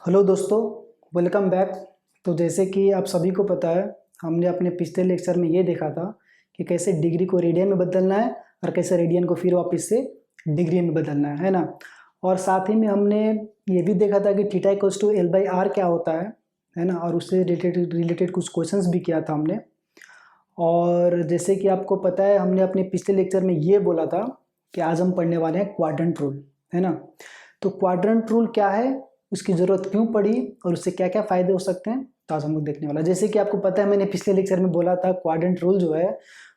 Hello दोस्तों, welcome back. तो जैसे कि आप सभी को पता है, हमने अपने पिछले लेक्चर में ये देखा था कि कैसे डिग्री को रेडियन में बदलना है और कैसे रेडियन को फिर वापस से डिग्री में बदलना है ना। और साथ ही में हमने ये भी देखा था कि theta equals to L by R क्या होता है ना। और उससे रिलेटेड कुछ क्वेश्चंस भी किया था हमने। और जैसे कि आपको पता है, हमने अपने पिछले लेक्चर में ये बोला था कि आज हम पढ़ने वाले हैं क्वाड्रेंट रूल, है ना। तो क्वाड्रेंट रूल क्या है, उसकी ज़रूरत क्यों पड़ी और उससे क्या क्या फ़ायदे हो सकते हैं, तो आज हम लोग देखने वाला। जैसे कि आपको पता है, मैंने पिछले लेक्चर में बोला था क्वाड्रेंट रूल जो है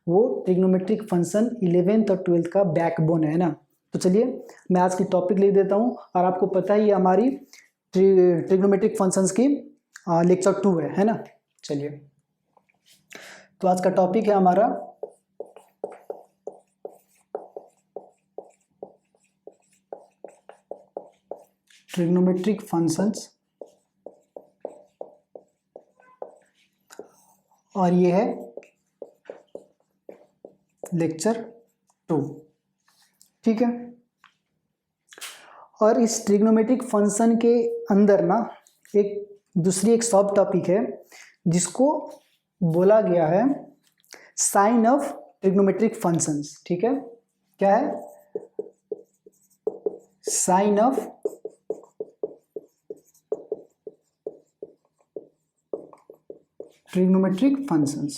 वो ट्रिग्नोमेट्रिक फंक्शन 11th और 12th का बैकबोन है ना। तो चलिए मैं आज की टॉपिक लिख देता हूँ। और आपको पता है ये हमारी ट्रिग्नोमेट्रिक फंक्शंस की लेक्चर 2 है ना। चलिए, तो आज का टॉपिक है हमारा ट्रिग्नोमेट्रिक फंक्शंस, और ये है लेक्चर 2, ठीक है। और इस ट्रिग्नोमेट्रिक फंक्शन के अंदर ना एक सब टॉपिक है जिसको बोला गया है साइन ऑफ ट्रिग्नोमेट्रिक फंक्शंस, ठीक है। क्या है? साइन ऑफ ट्रिग्नोमेट्रिक फंक्शंस,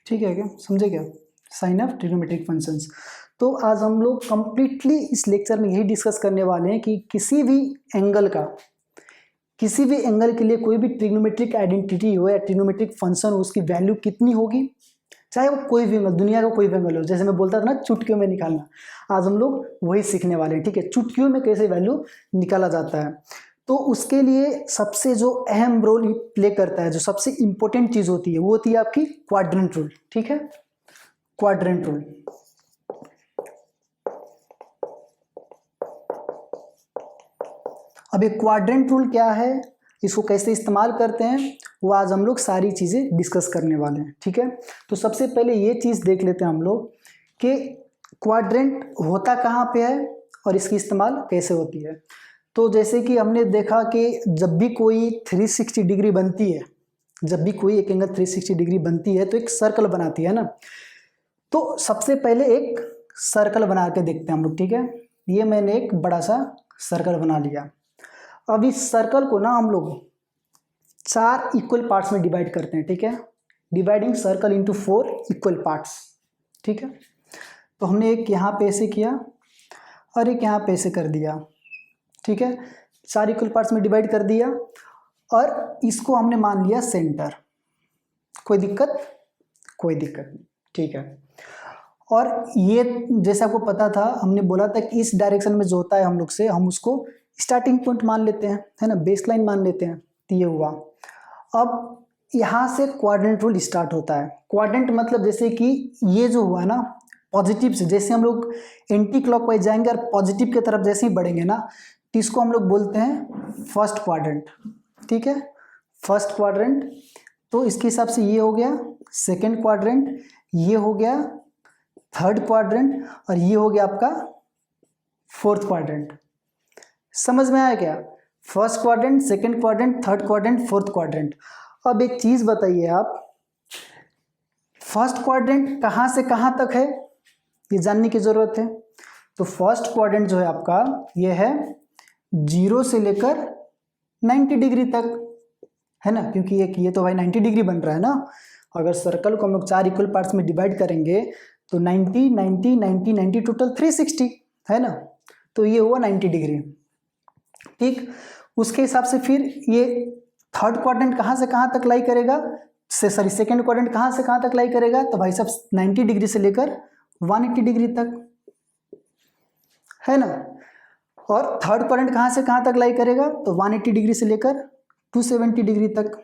ठीक है क्या, समझे क्या? Sine of trigonometric functions. तो आज हम लोग कंप्लीटली इस लेक्चर में यही डिस्कस करने वाले हैं कि किसी भी एंगल के लिए कोई भी ट्रिग्नोमेट्रिक आइडेंटिटी हो या ट्रिग्नोमेट्रिक फंक्शन हो, उसकी वैल्यू कितनी होगी, चाहे वो कोई भी एंगल, दुनिया का कोई भी एंगल हो। जैसे मैं बोलता था ना, चुटकियों में निकालना, आज हम लोग वही सीखने वाले हैं, ठीक है। चुटकियों में कैसे वैल्यू निकाला जाता है। तो उसके लिए सबसे जो अहम रोल प्ले करता है, जो सबसे इंपॉर्टेंट चीज होती है, वो होती है आपकी क्वाड्रेंट रूल, ठीक है। Quadrant rule. अब ये क्वाड्रेंट रूल क्या है, इसको कैसे इस्तेमाल करते हैं, वो आज हम लोग सारी चीजें डिस्कस करने वाले हैं, ठीक है। तो सबसे पहले ये चीज देख लेते हैं हम लोग कि क्वाड्रेंट होता कहाँ पे है और इसकी इस्तेमाल कैसे होती है। तो जैसे कि हमने देखा कि जब भी कोई 360 डिग्री बनती है, जब भी कोई एक एंगल 360 डिग्री बनती है तो एक सर्कल बनाती है ना। तो सबसे पहले एक सर्कल बना के देखते हैं हम लोग, ठीक है। ये मैंने एक बड़ा सा सर्कल बना लिया। अब इस सर्कल को ना हम लोग 4 इक्वल पार्ट्स में डिवाइड करते हैं, ठीक है। Dividing circle into 4 equal parts, ठीक है। तो हमने एक यहाँ पे ऐसे किया और एक यहाँ पे ऐसे कर दिया, ठीक है। 4 इक्वल पार्ट्स में डिवाइड कर दिया और इसको हमने मान लिया सेंटर। कोई दिक्कत? कोई दिक्कत नहीं, ठीक है। और ये जैसे आपको पता था, हमने बोला था कि इस डायरेक्शन में जो होता है हम लोग से, हम उसको स्टार्टिंग पॉइंट मान लेते हैं, है ना, बेस लाइन मान लेते हैं। तो ये हुआ। अब यहाँ से क्वाड्रेंट रूल स्टार्ट होता है। क्वाड्रेंट मतलब जैसे कि ये जो हुआ ना, पॉजिटिव से जैसे हम लोग एंटी क्लॉकवाइज जाएंगे और पॉजिटिव की तरफ जैसे ही बढ़ेंगे ना, तो इसको हम लोग बोलते हैं फर्स्ट क्वाड्रेंट, ठीक है। First quadrant. तो इसके हिसाब से ये हो गया सेकेंड क्वाड्रेंट, ये हो गया थर्ड क्वाड्रेंट, और ये हो गया आपका फोर्थ क्वाड्रेंट। समझ में आया क्या? First quadrant, second quadrant, third quadrant, fourth quadrant. अब एक चीज बताइए आप, फर्स्ट क्वाड्रेंट कहाँ से कहाँ तक है, ये जानने की जरूरत है। तो फर्स्ट क्वाड्रेंट जो है आपका, ये है 0 से लेकर 90 डिग्री तक, है ना, क्योंकि ये तो भाई 90 डिग्री बन रहा है ना। अगर सर्कल को हम लोग 4 इक्वल पार्ट्स में डिवाइड करेंगे तो 90 90 90 90 टोटल 360, है ना। तो ये हुआ 90 डिग्री, ठीक। उसके हिसाब से फिर ये थर्ड क्वाड्रेंट कहाँ से कहाँ तक लाई करेगा, सेकंड क्वाड्रेंट कहाँ से कहाँ तक लाई करेगा, तो भाई साहब 90 डिग्री से लेकर 180 डिग्री तक, है ना। और थर्ड क्वाड्रेंट कहाँ से कहाँ तक लाई करेगा, तो 180 डिग्री से लेकर 270 डिग्री तक,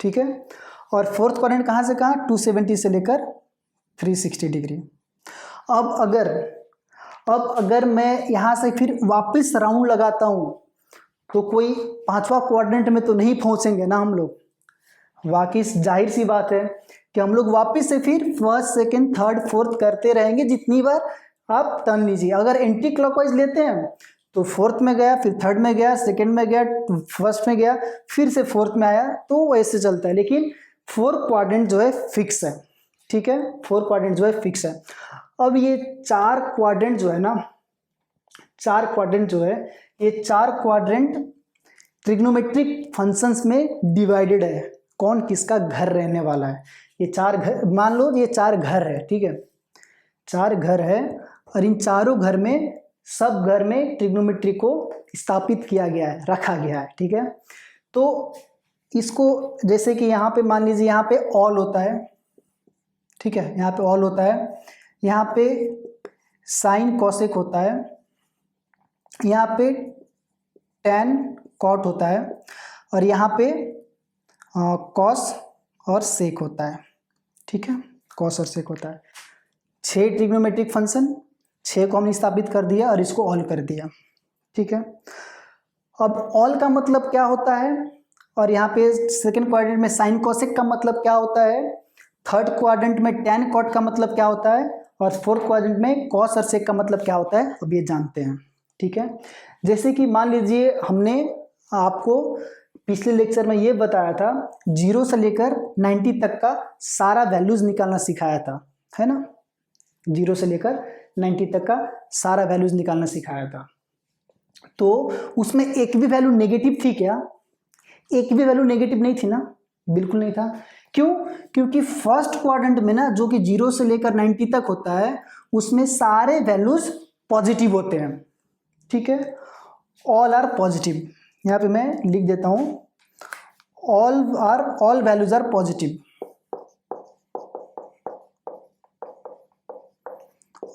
ठीक है। और फोर्थ क्वाड्रेंट कहाँ से कहाँ, 270 से लेकर 360 डिग्री। अब अगर मैं यहाँ से फिर वापस राउंड लगाता हूँ तो कोई 5वां क्वाड्रेंट में तो नहीं पहुँचेंगे ना हम लोग। वाकई जाहिर सी बात है कि हम लोग वापस से फिर फर्स्ट सेकेंड थर्ड फोर्थ करते रहेंगे जितनी बार आप टर्न लीजिए। अगर एंटी क्लॉकवाइज लेते हैं तो फोर्थ में गया, फिर थर्ड में गया, सेकंड में गया, फर्स्ट में गया, फिर से फोर्थ में आया, तो वैसे चलता है। लेकिन 4 क्वाड्रेंट जो है फिक्स है, ठीक है, 4 क्वाड्रेंट जो है फिक्स है। अब ये 4 क्वाड्रेंट जो है ना, 4 क्वाड्रेंट जो है, ये 4 क्वाड्रेंट ट्रिग्नोमेट्रिक फंक्शंस में डिवाइडेड है, कौन किसका घर रहने वाला है। ये 4 घर, मान लो ये 4 घर है, ठीक है, 4 घर है, और इन चारों घर में, सब घर में ट्रिग्नोमेट्री को स्थापित किया गया है, रखा गया है, ठीक है। तो इसको जैसे कि यहाँ पे मान लीजिए यहाँ पे ऑल होता है, ठीक है, यहाँ पे ऑल होता है, यहाँ पे साइन कॉसेक होता है, यहाँ पे टैन कॉट होता है, और यहाँ पे कॉस और सेक होता है, ठीक है, कॉस और सेक होता है। 6 ट्रिग्नोमेट्रिक फंक्शन, 6 को हमने स्थापित कर दिया और इसको ऑल कर दिया, ठीक है। अब ऑल का मतलब क्या होता है, और यहाँ पे सेकंड क्वाड्रेंट में साइन कॉसेक का मतलब क्या होता है, थर्ड क्वाड्रेंट में टैन कॉट का मतलब क्या होता है, और फोर्थ क्वाड्रेंट में कॉस और सेक का मतलब क्या होता है, अब ये जानते हैं, ठीक है। जैसे कि मान लीजिए हमने आपको पिछले लेक्चर में ये बताया था, 0 से लेकर 90 तक का सारा वैल्यूज निकालना सिखाया था, है ना, 0 से लेकर 90 तक का सारा वैल्यूज निकालना सिखाया था। तो उसमें एक भी वैल्यू नेगेटिव थी क्या? एक भी वैल्यू नेगेटिव नहीं थी ना, बिल्कुल नहीं था। क्यों? क्योंकि फर्स्ट क्वाड्रेंट में ना, जो कि 0 से लेकर 90 तक होता है, उसमें सारे वैल्यूज पॉजिटिव होते हैं, ठीक है, ऑल आर पॉजिटिव। यहाँ पे मैं लिख देता हूं, all values are positive,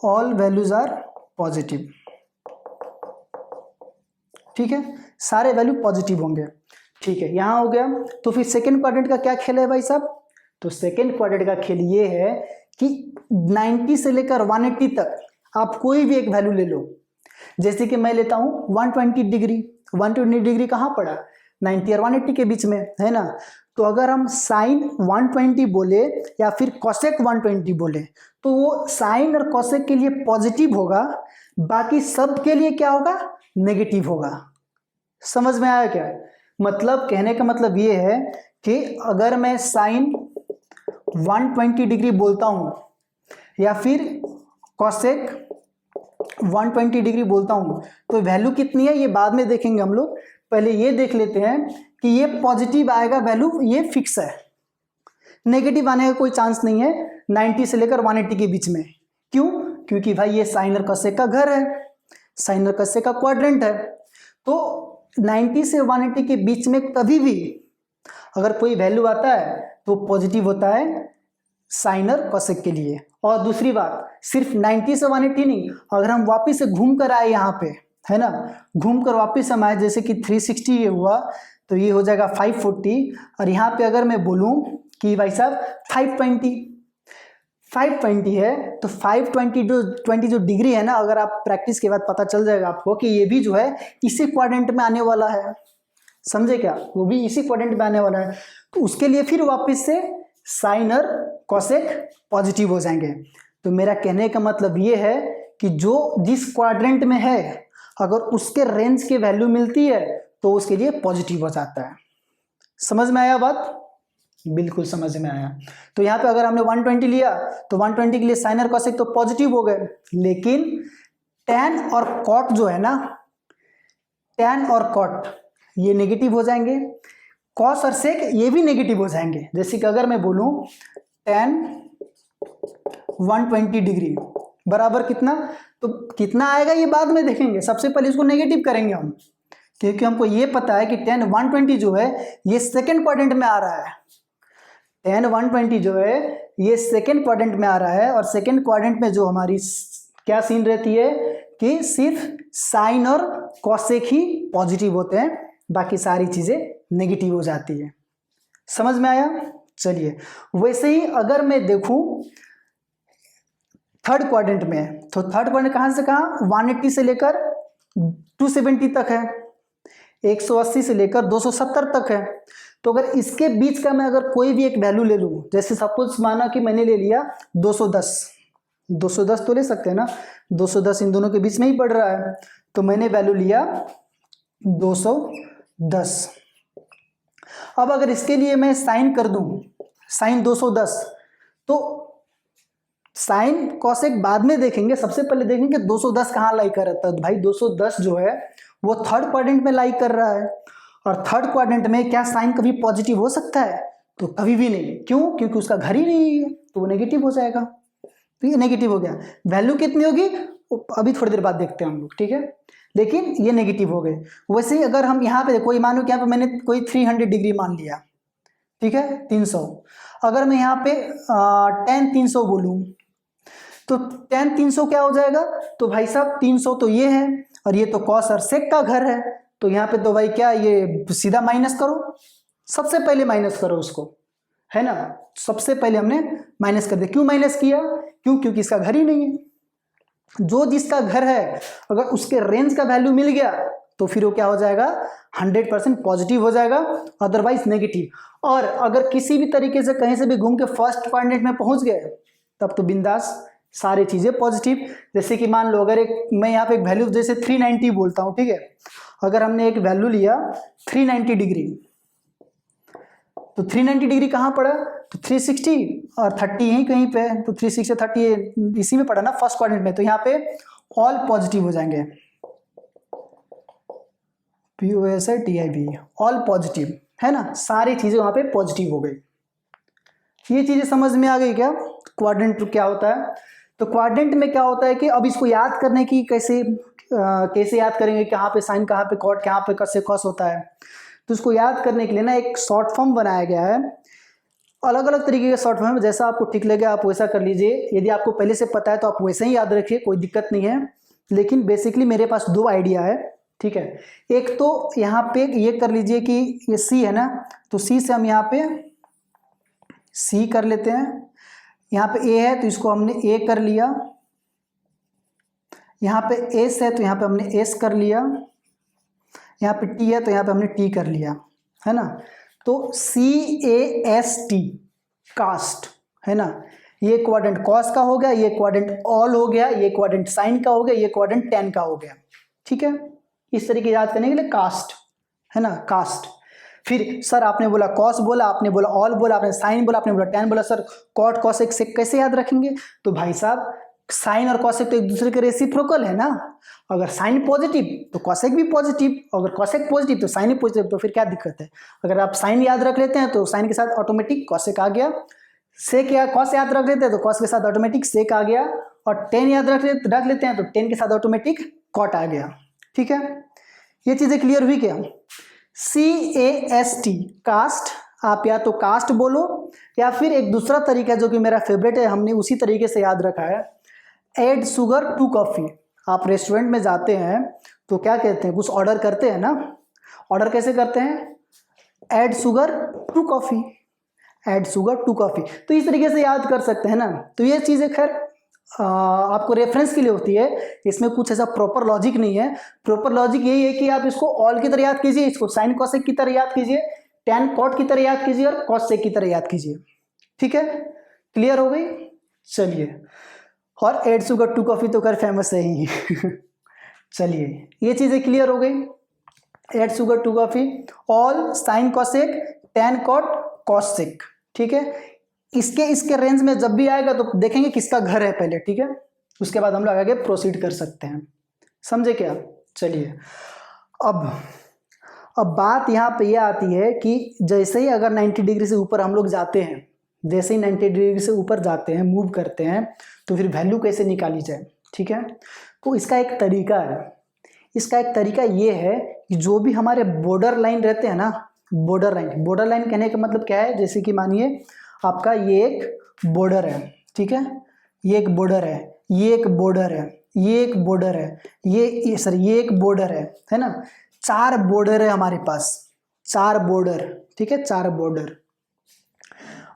all values are positive, ठीक है, सारे वैल्यू पॉजिटिव होंगे, ठीक है, यहां हो गया। तो फिर सेकेंड क्वाड्रेंट का क्या खेल है भाई साहब? तो सेकेंड क्वाड्रेंट का खेल ये है कि 90 से लेकर 180 तक आप कोई भी एक वैल्यू ले लो। जैसे कि मैं लेता हूं 120 डिग्री, 120 डिग्री कहां पड़ा? 90 और 180 के बीच में, है ना। तो अगर हम साइन 120 बोले या फिर कोसेक 120 बोले, तो वो साइन और कोसेक के लिए पॉजिटिव होगा, बाकी सब के लिए क्या होगा? नेगेटिव होगा। समझ में आया क्या? मतलब कहने का मतलब ये है कि अगर मैं साइन 120 डिग्री बोलता हूं या फिर कोसेक 120 डिग्री बोलता हूं, तो वैल्यू कितनी है ये बाद में देखेंगे हम लोग। पहले ये देख लेते हैं कि ये पॉजिटिव आएगा वैल्यू, ये फिक्स है, नेगेटिव आने का कोई चांस नहीं है 90 से लेकर 180 के बीच में। क्यों? क्योंकि भाई ये साइन और कोसेक का घर है, साइन और कोसेक का क्वाड्रेंट है। तो 90 से 180 के बीच में कभी भी अगर कोई वैल्यू आता है तो पॉजिटिव होता है साइन और कोसेक के लिए। और दूसरी बात, सिर्फ 90 से 180 नहीं, अगर हम वापस से घूम कर आए यहाँ पे, है ना, घूम कर वापस हम आए, जैसे कि 360 ये हुआ, तो ये हो जाएगा 540। और यहाँ पे अगर मैं बोलूँ कि भाई साहब 520 है, तो 520 जो डिग्री है ना, अगर आप प्रैक्टिस के बाद पता चल जाएगा आपको कि ये भी जो है इसी क्वाड्रेंट में आने वाला है। समझे क्या? वो भी इसी क्वाड्रेंट में आने वाला है। तो उसके लिए फिर वापस से साइन और कोसेक पॉजिटिव हो जाएंगे। तो मेरा कहने का मतलब ये है कि जो जिस क्वाड्रेंट में है, अगर उसके रेंज के वैल्यू मिलती है तो उसके लिए पॉजिटिव हो जाता है। समझ में आया बात? बिल्कुल समझ में आया। तो यहाँ पे अगर हमने 120 लिया तो 120 के लिए साइन और कोसेक तो पॉजिटिव हो गए, लेकिन टैन और कॉट जो है ना, टैन और कॉट ये नेगेटिव हो जाएंगे, कॉस और सेक ये भी नेगेटिव हो जाएंगे। जैसे कि अगर मैं बोलूं टैन 120 डिग्री बराबर कितना, तो कितना आएगा ये बाद में देखेंगे, सबसे पहले इसको नेगेटिव करेंगे हम, क्योंकि हमको ये पता है कि टैन 120 जो है ये सेकेंड क्वाड्रेंट में आ रहा है। टैन 120 जो है ये सेकेंड क्वाड्रेंट में आ रहा है, और सेकेंड क्वाड्रेंट में जो हमारी क्या सीन रहती है कि सिर्फ साइन और कोसेक ही पॉजिटिव होते हैं, बाकी सारी चीजें नेगेटिव हो जाती है। समझ में आया? चलिए, वैसे ही अगर मैं देखूं थर्ड क्वाड्रेंट में, तो थर्ड क्वाड्रेंट कहां से कहां? 180 से लेकर 270 तक है, 180 से लेकर 270 तक है। तो अगर इसके बीच का मैं अगर कोई भी एक वैल्यू ले लूं, जैसे सपोज माना कि मैंने ले लिया 210 तो ले सकते हैं ना, 210 इन दोनों के बीच में ही पड़ रहा है। तो मैंने वैल्यू लिया 210। अब अगर इसके लिए मैं साइन कर दूं, साइन 210, तो साइन कॉसेक बाद में देखेंगे, सबसे पहले देखेंगे 210 कहाँ लाई कर रहता है। तो भाई 210 जो है वो थर्ड क्वाड्रेंट में लाई कर रहा है, और थर्ड क्वाड्रेंट में क्या साइन कभी पॉजिटिव हो सकता है? तो कभी भी नहीं। क्यों? क्योंकि उसका घर ही नहीं है, तो वो नेगेटिव हो जाएगा। तो ये नेगेटिव हो गया। वैल्यू कितनी होगी अभी थोड़ी देर बाद देखते हैं हम लोग, ठीक है। लेकिन ये नेगेटिव हो गए। वैसे ही अगर हम यहाँ पे कोई मान लो कि यहाँ पे मैंने कोई 300 डिग्री मान लिया, ठीक है, 300, अगर मैं यहाँ पे tan 300 बोलूँ तो tan 300 क्या हो जाएगा? तो भाई साहब 300 तो ये है, और ये तो कॉस और सेक का घर है, तो यहाँ पे तो भाई क्या, ये सीधा माइनस करो, सबसे पहले माइनस करो उसको, है ना। सबसे पहले हमने माइनस कर दिया। क्यों माइनस किया? क्यों? क्योंकि इसका घर ही नहीं है। जो जिसका घर है अगर उसके रेंज का वैल्यू मिल गया तो फिर वो क्या हो जाएगा? 100% पॉजिटिव हो जाएगा, अदरवाइज नेगेटिव। और अगर किसी भी तरीके से कहीं से भी घूम के फर्स्ट क्वाड्रेंट में पहुंच गए तब तो बिंदास, सारी चीजें पॉजिटिव। जैसे कि मान लो अगर मैं यहाँ पे एक वैल्यू जैसे 390 बोलता हूँ, ठीक है। अगर हमने एक वैल्यू लिया 390 डिग्री, तो 390 डिग्री कहाँ पड़ा? तो 360 और 30 यहीं कहीं पे, तो 360 30 इसी में पड़ा ना फर्स्ट क्वाड्रेंट में, तो यहाँ पे ऑल पॉजिटिव हो जाएंगे, POSITIV, ऑल पॉजिटिव, है ना। सारी चीजें वहां पे पॉजिटिव हो गई। ये चीजें समझ में आ गई क्या? क्वाड्रेंट क्या होता है? तो क्वाड्रेंट में क्या होता है कि अब इसको याद करने की कैसे याद करेंगे, कहाँ पे साइन, कहाँ पे कॉट, कहाँ पे कसे कॉस होता है। तो इसको याद करने के लिए ना एक शॉर्ट फॉर्म बनाया गया है। अलग अलग तरीके के शॉर्ट फॉर्म, जैसा आपको ठीक लगे आप वैसा कर लीजिए। यदि आपको पहले से पता है तो आप वैसे ही याद रखिए, कोई दिक्कत नहीं है। लेकिन बेसिकली मेरे पास दो आइडिया है, ठीक है। एक तो यहाँ पे ये कर लीजिए कि ये सी है ना, तो सी से हम यहाँ पे सी कर लेते हैं। यहाँ पे ए है तो इसको हमने ए कर लिया, यहाँ पे एस है तो यहाँ पे हमने एस कर लिया, यहाँ पे टी है तो यहाँ पे हमने टी कर लिया, है ना। तो CAST, कास्ट, है ना। ये क्वाड्रेंट कॉस का हो गया, ये क्वाड्रेंट ऑल हो गया, ये क्वाड्रेंट साइन का हो गया, ये क्वाड्रेंट टेन का हो गया, ठीक है। इस तरीके याद करने के लिए कास्ट, है ना, कास्ट। फिर सर आपने बोला कॉस बोला, आपने बोला ऑल बोला, आपने साइन बोला, आपने बोला टेन बोला, सर कॉट कॉसेक सेक कैसे याद रखेंगे? तो भाई साहब साइन और कॉसेक तो एक दूसरे के रेसिप्रोकल है ना। अगर साइन पॉजिटिव तो कॉसेक भी पॉजिटिव, अगर कॉसेक पॉजिटिव तो साइन ही पॉजिटिव, तो फिर क्या दिक्कत है? अगर आप साइन याद रख लेते हैं तो साइन के साथ ऑटोमेटिक कॉसेक आ गया, सेक या कॉस याद रख लेते हैं तो कॉस के साथ ऑटोमेटिक सेक आ गया, और टेन याद रख लेते हैं तो टेन के साथ ऑटोमेटिक कॉट आ गया, ठीक है। ये चीजें क्लियर हुई क्या? CAST, कास्ट, आप या तो कास्ट बोलो या फिर एक दूसरा तरीका जो कि मेरा फेवरेट है, हमने उसी तरीके से याद रखा है, ऐड शुगर टू कॉफी। आप रेस्टोरेंट में जाते हैं तो क्या कहते हैं, कुछ ऑर्डर करते हैं ना, ऑर्डर कैसे करते हैं? Add sugar to coffee, add sugar to coffee. तो इस तरीके से याद कर सकते हैं ना। तो ये चीज़ें खैर आपको रेफरेंस के लिए होती है, इसमें कुछ ऐसा प्रॉपर लॉजिक नहीं है। प्रॉपर लॉजिक यही है कि आप इसको ऑल की तरह याद कीजिए, इसको साइन कॉसेक की तरह याद कीजिए, टेन कॉट की तरह याद कीजिए, और कॉस सेक की तरह याद कीजिए, ठीक है। क्लियर हो गई? चलिए, और ऐड शुगर टू कॉफी तो कर फेमस है ही चलिए, ये चीजें क्लियर हो गई। Add sugar to coffee, all sine cosec tan cot cos sec, ठीक है। इसके रेंज में जब भी आएगा तो देखेंगे किसका घर है पहले, ठीक है। उसके बाद हम लोग आगे प्रोसीड कर सकते हैं, समझे क्या? चलिए, अब बात यहाँ पे ये आती है कि जैसे ही अगर 90 डिग्री से ऊपर हम लोग जाते हैं, जैसे ही 90 डिग्री से ऊपर जाते हैं, मूव करते हैं, तो फिर वैल्यू कैसे निकाली जाए, ठीक है। तो इसका एक तरीका है, इसका एक तरीका ये है कि जो भी हमारे बॉर्डर लाइन रहते हैं ना, बॉर्डर लाइन कहने का मतलब क्या है? जैसे कि मानिए आपका ये एक बॉर्डर है, ठीक है, ये एक बॉर्डर है, ये एक बॉर्डर है, ये एक बॉर्डर है, ये एक बॉर्डर है ना। 4 बॉर्डर है हमारे पास, 4 बॉर्डर, ठीक है, 4 बॉर्डर।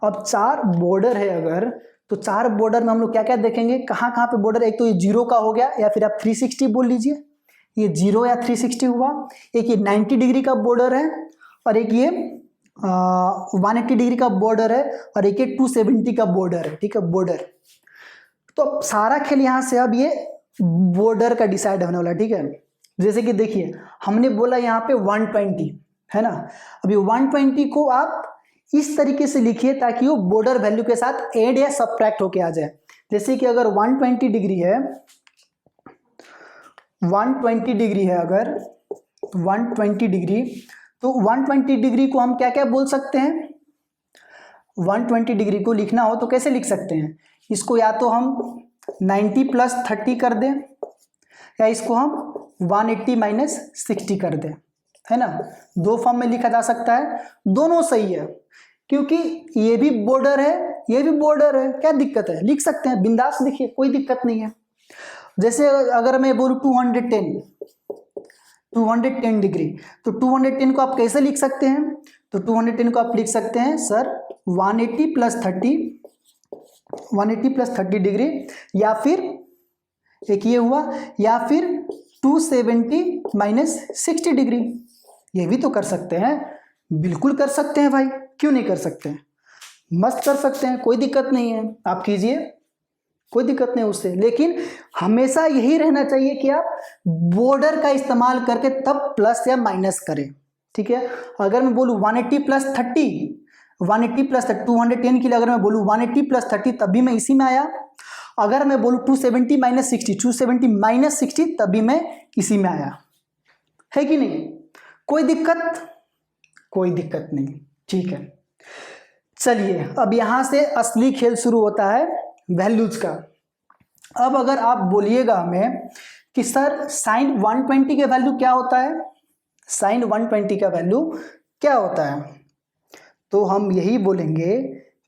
अब 4 बॉर्डर है अगर, तो 4 बॉर्डर में हम लोग क्या क्या देखेंगे, कहाँ कहाँ पे बॉर्डर? एक तो ये 0 का हो गया, या फिर आप 360 बोल लीजिए, ये 0 या 360 हुआ। एक ये 90 डिग्री का बॉर्डर है, और एक ये 180 डिग्री का बॉर्डर है, और एक ये 270 का बॉर्डर है, ठीक है, बॉर्डर। तो सारा खेल यहाँ से अब ये बॉर्डर का डिसाइड होने वाला, ठीक है। जैसे कि देखिए हमने बोला यहाँ पे 120 है ना, अभी 120 को आप इस तरीके से लिखिए ताकि वो बॉर्डर वैल्यू के साथ ऐड या सब्ट्रैक्ट होके आ जाए। जैसे कि अगर 120 डिग्री है, 120 डिग्री है, अगर 120 डिग्री, तो 120 डिग्री को हम क्या क्या बोल सकते हैं, 120 डिग्री को लिखना हो तो कैसे लिख सकते हैं, इसको या तो हम 90 प्लस 30 कर दें या इसको हम 180 माइनस 60 कर दें, है ना। दो फॉर्म में लिखा जा सकता है, दोनों सही है क्योंकि ये भी बॉर्डर है ये भी बॉर्डर है, क्या दिक्कत है, लिख सकते हैं बिंदास लिखिए, कोई दिक्कत नहीं है। जैसे अगर मैं बोलूँ 210 डिग्री, तो 210 को आप कैसे लिख सकते हैं, तो 210 को आप लिख सकते हैं सर 180 प्लस 30 डिग्री, या फिर एक ये हुआ, या फिर 270 माइनस 60 डिग्री, ये भी तो कर सकते हैं, बिल्कुल कर सकते हैं भाई, क्यों नहीं कर सकते हैं, मस्त कर सकते हैं, कोई दिक्कत नहीं है, आप कीजिए, कोई दिक्कत नहीं उससे। लेकिन हमेशा यही रहना चाहिए कि आप बॉर्डर का इस्तेमाल करके तब प्लस या माइनस करें, ठीक है। अगर मैं बोलूँ 180 प्लस 30, 180 प्लस 210 के लिए अगर मैं बोलूँ 180 प्लस 30 तब भी मैं इसी में आया, अगर मैं बोलूँ 270 माइनस 60, 270 माइनस 60 तभी मैं इसी में आया, है कि नहीं, कोई दिक्कत, कोई दिक्कत नहीं, ठीक है। चलिए अब यहाँ से असली खेल शुरू होता है वैल्यूज का। अब अगर आप बोलिएगा हमें कि सर साइन 120 का वैल्यू क्या होता है, साइन 120 का वैल्यू क्या होता है, तो हम यही बोलेंगे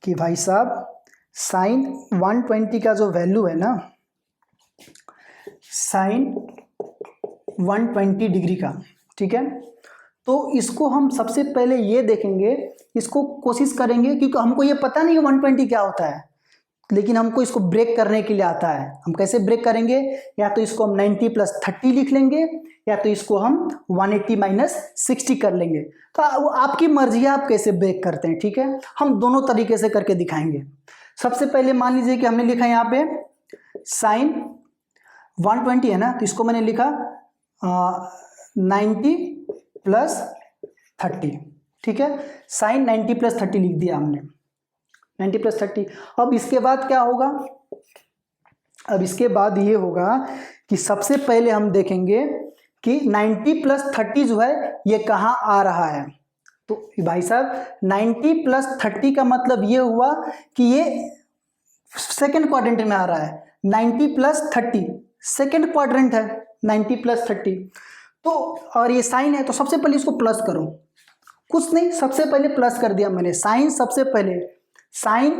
कि भाई साहब साइन 120 का जो वैल्यू है ना, साइन 120 डिग्री का, ठीक है, तो इसको हम सबसे पहले ये देखेंगे, इसको कोशिश करेंगे क्योंकि हमको ये पता नहीं है 120 क्या होता है, लेकिन हमको इसको ब्रेक करने के लिए आता है। हम कैसे ब्रेक करेंगे, या तो इसको हम 90 प्लस 30 लिख लेंगे, या तो इसको हम 180 माइनस 60 कर लेंगे, तो वो आपकी मर्जी है आप कैसे ब्रेक करते हैं, ठीक है। हम दोनों तरीके से करके दिखाएंगे। सबसे पहले मान लीजिए कि हमने लिखा यहाँ पे साइन 120 है ना, तो इसको मैंने लिखा 90 प्लस 30, ठीक है, साइन 90 प्लस 30 लिख दिया हमने, 90 प्लस 30। अब इसके बाद क्या होगा, अब इसके बाद ये होगा कि सबसे पहले हम देखेंगे कि 90 प्लस 30 जो है ये कहाँ आ रहा है, तो भाई साहब 90 प्लस 30 का मतलब ये हुआ कि ये सेकेंड क्वाड्रेंट में आ रहा है, 90 प्लस 30 सेकेंड क्वाड्रेंट है, 90 प्लस 30, तो और ये साइन है तो सबसे पहले इसको प्लस करो, कुछ नहीं सबसे पहले प्लस कर दिया मैंने, साइन सबसे पहले, sine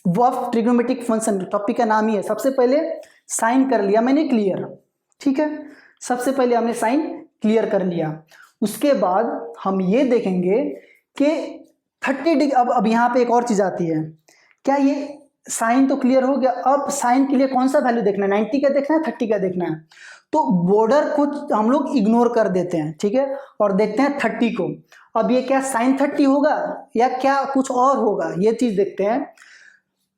of trigonometric function topic का नाम ही है, सबसे पहले साइन कर लिया मैंने क्लियर, ठीक है, सबसे पहले हमने साइन क्लियर कर लिया। उसके बाद हम ये देखेंगे कि 30 डिग्री, अब यहाँ पे एक और चीज़ आती है, क्या ये साइन तो क्लियर हो गया, अब साइन के लिए कौन सा वैल्यू देखना है, 90 का देखना है 30 का देखना है, तो बॉर्डर को हम लोग इग्नोर कर देते हैं, ठीक है, और देखते हैं 30 को। अब ये क्या साइन 30 होगा या क्या कुछ और होगा, ये चीज़ देखते हैं।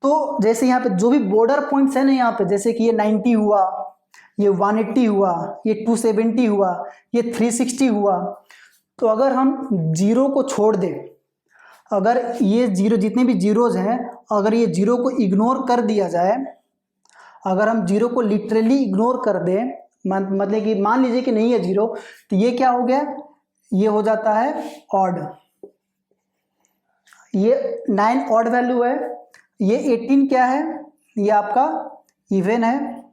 तो जैसे यहाँ पे जो भी बॉर्डर पॉइंट्स है ना, यहाँ पे जैसे कि ये 90 हुआ, ये 180 हुआ, ये 270 हुआ, ये 360 हुआ, तो अगर हम जीरो को छोड़ दें, अगर ये जीरो जितने भी जीरोज हैं, अगर ये जीरो को इग्नोर कर दिया जाए, अगर हम जीरो को लिटरली इग्नोर कर दें, मतलब कि मान लीजिए कि नहीं है जीरो, तो ये क्या हो गया, ये हो जाता है ऑड, ये 9 ऑड वैल्यू है, ये 18 क्या है, ये आपका इवन है,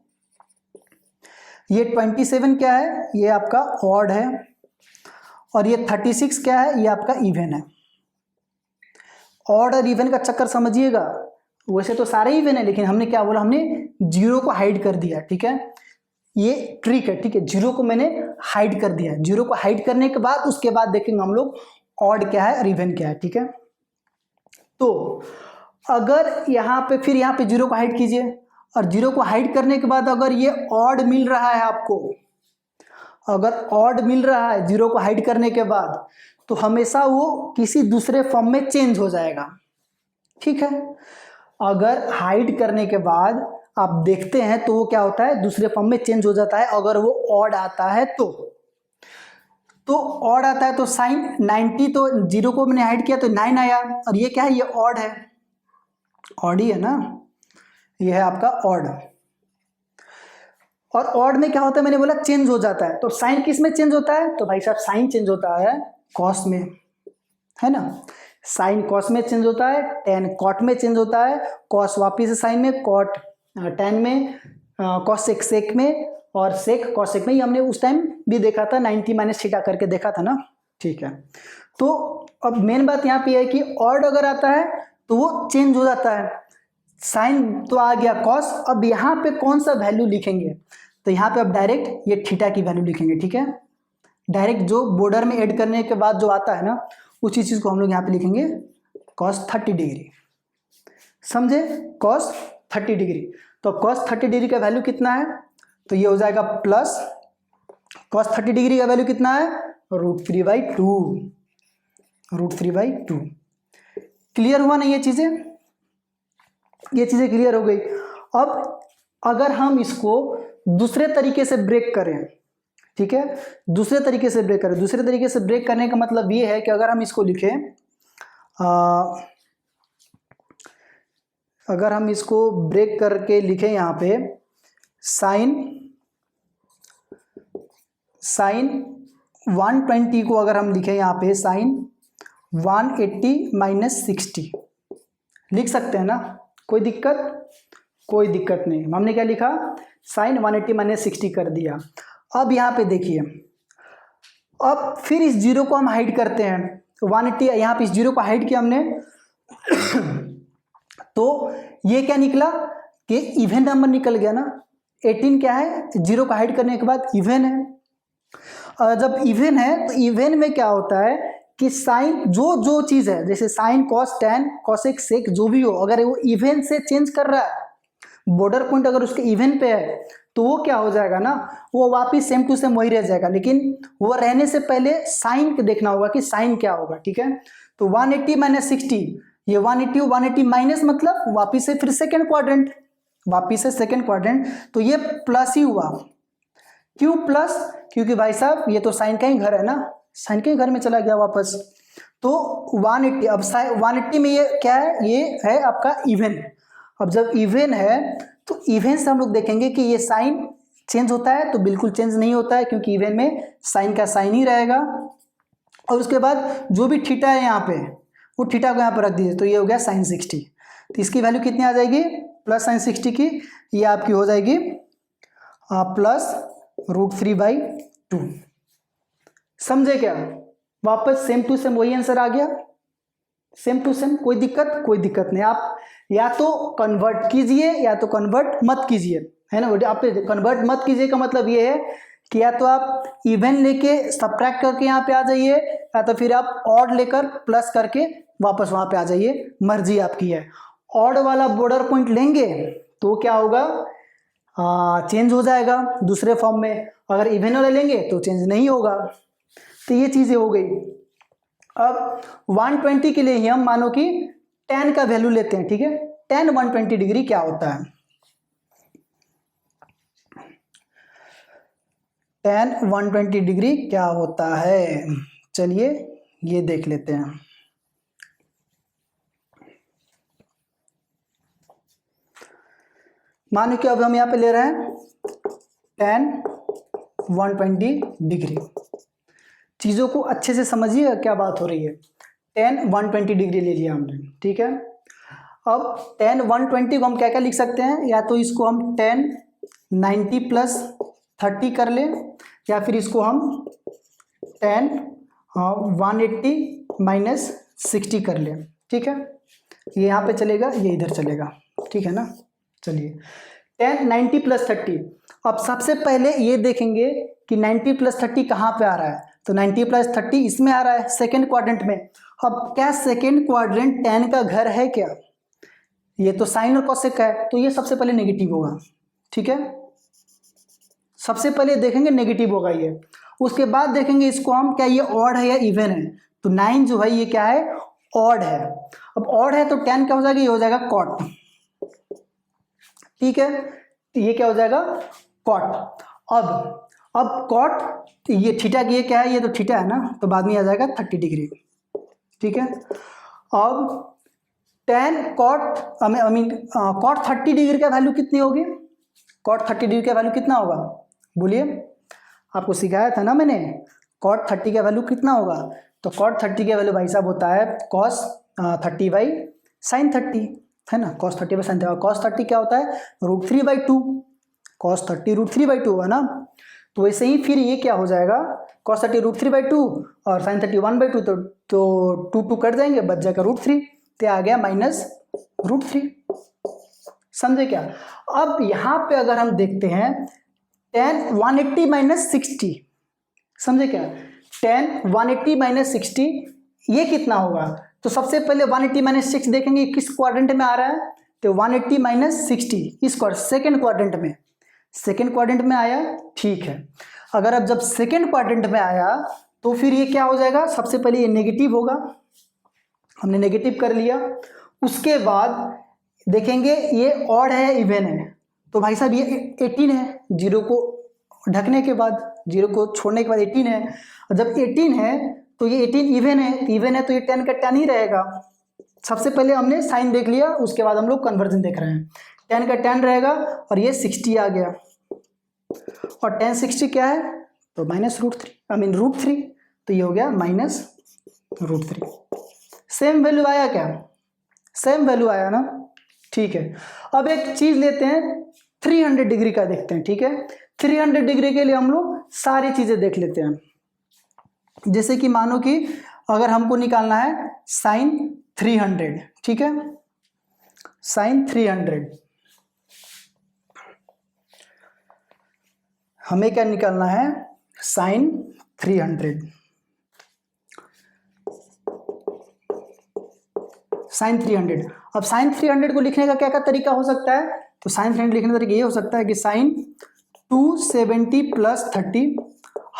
ये 27 क्या है, ये आपका ऑड है, और ये 36 क्या है, ये आपका इवन है। ऑड और इवन का चक्कर समझिएगा, वैसे तो सारे इवन है, लेकिन हमने क्या बोला, हमने जीरो को हाइड कर दिया, ठीक है, ये ट्रिक है, ठीक है, जीरो को मैंने हाइड कर दिया, जीरो को हाइड करने के बाद उसके बाद देखेंगे हम लोग ऑड क्या है और इवन क्या है, ठीक है। तो अगर यहाँ पे फिर यहाँ पे जीरो को हाइड कीजिए, और जीरो को हाइड करने के बाद अगर ये ऑड मिल रहा है आपको, अगर ऑड मिल रहा है जीरो को हाइड करने के बाद, तो हमेशा वो किसी दूसरे फॉर्म में चेंज हो जाएगा, ठीक है। अगर हाइड करने के बाद आप देखते हैं तो वो क्या होता है, दूसरे फॉर्म में चेंज हो जाता है अगर वो ऑड आता है तो ऑड आता है तो साइन 90, तो 0 को मैंने हाइड किया तो 9 आया, और ये क्या है, ये ऑड है, ऑड ही है ना, ये है आपका ऑड। और ऑड में क्या होता है, मैंने बोला चेंज हो जाता है, तो साइन किस में चेंज होता है, तो भाई साहब साइन चेंज होता है कॉस में, है ना, साइन कॉस में चेंज होता है, टेन कॉट में चेंज होता है, कॉस वापिस से साइन में, कॉट टेन में, कॉस सेक सेक में, और सेक कॉस सेक में, ये हमने उस टाइम भी देखा था 90 माइनस थीटा करके देखा था ना, ठीक है। तो अब मेन बात यहाँ पे है कि ऑड अगर आता है तो वो चेंज हो जाता है, साइन तो आ गया कॉस, अब यहाँ पे कौन सा वैल्यू लिखेंगे, तो यहाँ पे अब डायरेक्ट ये थीटा की वैल्यू लिखेंगे, ठीक है, डायरेक्ट जो बॉर्डर में ऐड करने के बाद जो आता है ना उसी चीज को हम लोग यहाँ पे लिखेंगे cos 30 डिग्री, समझे, cos 30 डिग्री। तो cos 30 डिग्री का वैल्यू कितना है, तो ये हो जाएगा प्लस cos 30 डिग्री का वैल्यू कितना है, √3/2, √3/2। क्लियर हुआ ना, ये चीजें क्लियर हो गई। अब अगर हम इसको दूसरे तरीके से ब्रेक करें, ठीक है, दूसरे तरीके से ब्रेक करने का मतलब ये है कि अगर हम इसको लिखें, अगर हम इसको ब्रेक करके लिखें यहाँ पे साइन 120 को अगर हम लिखें यहाँ पे साइन 180 - 60 लिख सकते हैं ना, कोई दिक्कत नहीं। हमने क्या लिखा, साइन 180 - 60 कर दिया। अब यहाँ पे देखिए, अब फिर इस जीरो को हम हाइड करते हैं, 180 यहाँ पे इस जीरो को हाइड किया हमने तो ये क्या निकला कि इवन नंबर निकल गया ना, 18 क्या है, जीरो को हाइड करने के बाद इवन है। और जब इवन है तो इवन में क्या होता है कि साइन जो चीज है, जैसे sine cos tan cosec sec जो भी हो, अगर वो इवन से चेंज कर रहा है, बॉर्डर पॉइंट अगर उसके इवन पे है तो वो क्या हो जाएगा ना, वो वापिस सेम टू सेम वही रह जाएगा, लेकिन वो रहने से पहले साइन देखना होगा कि साइन क्या होगा, ठीक है। तो 180 - 60, ये 180 माइनस मतलब वापिस से फिर सेकेंड क्वाड्रेंट, तो ये प्लस ही हुआ। क्यों प्लस, क्योंकि भाई साहब ये तो साइन का ही घर है ना, साइन के घर में चला गया वापस, तो 180, अब 180 में ये क्या है, ये है आपका इवन। अब जब इवन है तो इवन से हम लोग देखेंगे कि ये साइन चेंज होता है, तो बिल्कुल चेंज नहीं होता है, क्योंकि इवन में साइन का साइन ही रहेगा। और उसके बाद जो भी थीटा है यहाँ पे, वो थीटा को यहाँ पर रख दीजिए, तो ये हो गया साइन 60, तो इसकी वैल्यू कितनी आ जाएगी, प्लस साइन 60 की, ये आपकी हो जाएगी प्लस √3/2। समझे क्या, वापस सेम टू सेम वही आंसर आ गया, सेम टू सेम, कोई दिक्कत नहीं। आप या तो कन्वर्ट कीजिए या तो कन्वर्ट मत कीजिए, है ना। आप कन्वर्ट मत कीजिए का मतलब ये है कि या तो आप इवन लेके सब्ट्रैक्ट करके यहाँ पे आ जाइए, या तो फिर आप ऑड लेकर प्लस करके वापस वहाँ पे आ जाइए, मर्जी आपकी है। ऑड वाला बॉर्डर पॉइंट लेंगे तो क्या होगा, चेंज हो जाएगा दूसरे फॉर्म में, अगर इवन वाला लेंगे तो चेंज नहीं होगा। तो ये चीज़ें हो गई। अब 120 के लिए ही हम मानो कि tan का वैल्यू लेते हैं, ठीक है, tan 120 डिग्री क्या होता है, tan 120 डिग्री क्या होता है, चलिए ये देख लेते हैं। मानो कि अब हम यहाँ पे ले रहे हैं tan 120 डिग्री। चीज़ों को अच्छे से समझिए क्या बात हो रही है। tan 120 डिग्री ले लिया हमने, ठीक है। अब tan 120 को हम क्या क्या लिख सकते हैं, या तो इसको हम tan 90 + 30 कर लें, या फिर इसको हम tan 180 - 60 कर लें, ठीक है। ये यहाँ पे चलेगा, ये इधर चलेगा, ठीक है ना। चलिए tan 90 + 30। अब सबसे पहले ये देखेंगे कि 90 + 30 कहाँ पे आ रहा है, तो 90 + 30 इसमें आ रहा है, सेकेंड क्वाड्रेंट में। अब क्या सेकेंड क्वाड्रेंट tan का घर है क्या, ये तो साइन और कोसेक का है, तो ये सबसे पहले नेगेटिव होगा, ठीक है। सबसे पहले देखेंगे नेगेटिव होगा ये, उसके बाद देखेंगे इसको हम क्या ये ऑड है या इवन है, तो 9 जो है ये क्या है, ऑड है। अब ऑड है तो tan क्या हो जाएगा, ये हो जाएगा कॉट, ठीक है, तो ये क्या हो जाएगा कॉट। अब कॉट ये थीटा की ये क्या है, ये तो थीटा है ना, तो बाद में आ जाएगा 30 डिग्री, ठीक है। अब टेन कॉट कॉट 30 डिग्री का वैल्यू कितनी होगी, कॉट 30 डिग्री का वैल्यू कितना होगा, बोलिए, आपको सिखाया था ना मैंने, कॉट 30 का वैल्यू कितना होगा। तो कॉट 30 का वैल्यू भाई साहब होता है कॉस 30 बाई साइन 30, है ना, कॉस 30 बाई साइन 30। कॉस 30 क्या होता है √3/2, कॉस 30 √3/2 है ना। तो वैसे ही फिर ये क्या हो जाएगा, कॉस 30 √3/2 और साइन 30 1/2, तो 2 कट जाएंगे, बच जाएगा √3, तो आ गया -√3। समझे क्या। अब यहाँ पे अगर हम देखते हैं tan 180 - 60, समझे क्या, tan 180 - 60 ये कितना होगा। तो सबसे पहले 180 - 6 देखेंगे किस क्वाड्रेंट में आ रहा है, तो 180 - 60 इस सेकेंड क्वाड्रेंट में, सेकेंड क्वाड्रेंट में आया, ठीक है। अगर अब जब सेकेंड क्वाड्रेंट में आया तो फिर ये क्या हो जाएगा, सबसे पहले ये नेगेटिव होगा, हमने नेगेटिव कर लिया। उसके बाद देखेंगे ये ऑड है इवन है, तो भाई साहब ये 18 है, जीरो को ढकने के बाद, जीरो को छोड़ने के बाद 18 है। और जब 18 है तो ये 18 इवन है, इवन है तो ये 10 का 10 ही रहेगा। सबसे पहले हमने साइन देख लिया, उसके बाद हम लोग कन्वर्जन देख रहे हैं। 10 का 10 रहेगा और ये 60 आ गया, और 10 60 क्या है तो -√3, तो ये हो गया -√3। सेम वैल्यू आया क्या, सेम वैल्यू आया ना, ठीक है। अब एक चीज लेते हैं 300 डिग्री का देखते हैं, ठीक है। 300 डिग्री के लिए हम लोग सारी चीजें देख लेते हैं। जैसे कि मानो कि अगर हमको निकालना है साइन 300, ठीक है, साइन 300, हमें क्या निकालना है साइन 300, साइन 300। अब साइन 300 को लिखने का क्या क्या तरीका हो सकता है, तो साइन 300 लिखने का तरीका ये हो सकता है कि साइन 270 + 30,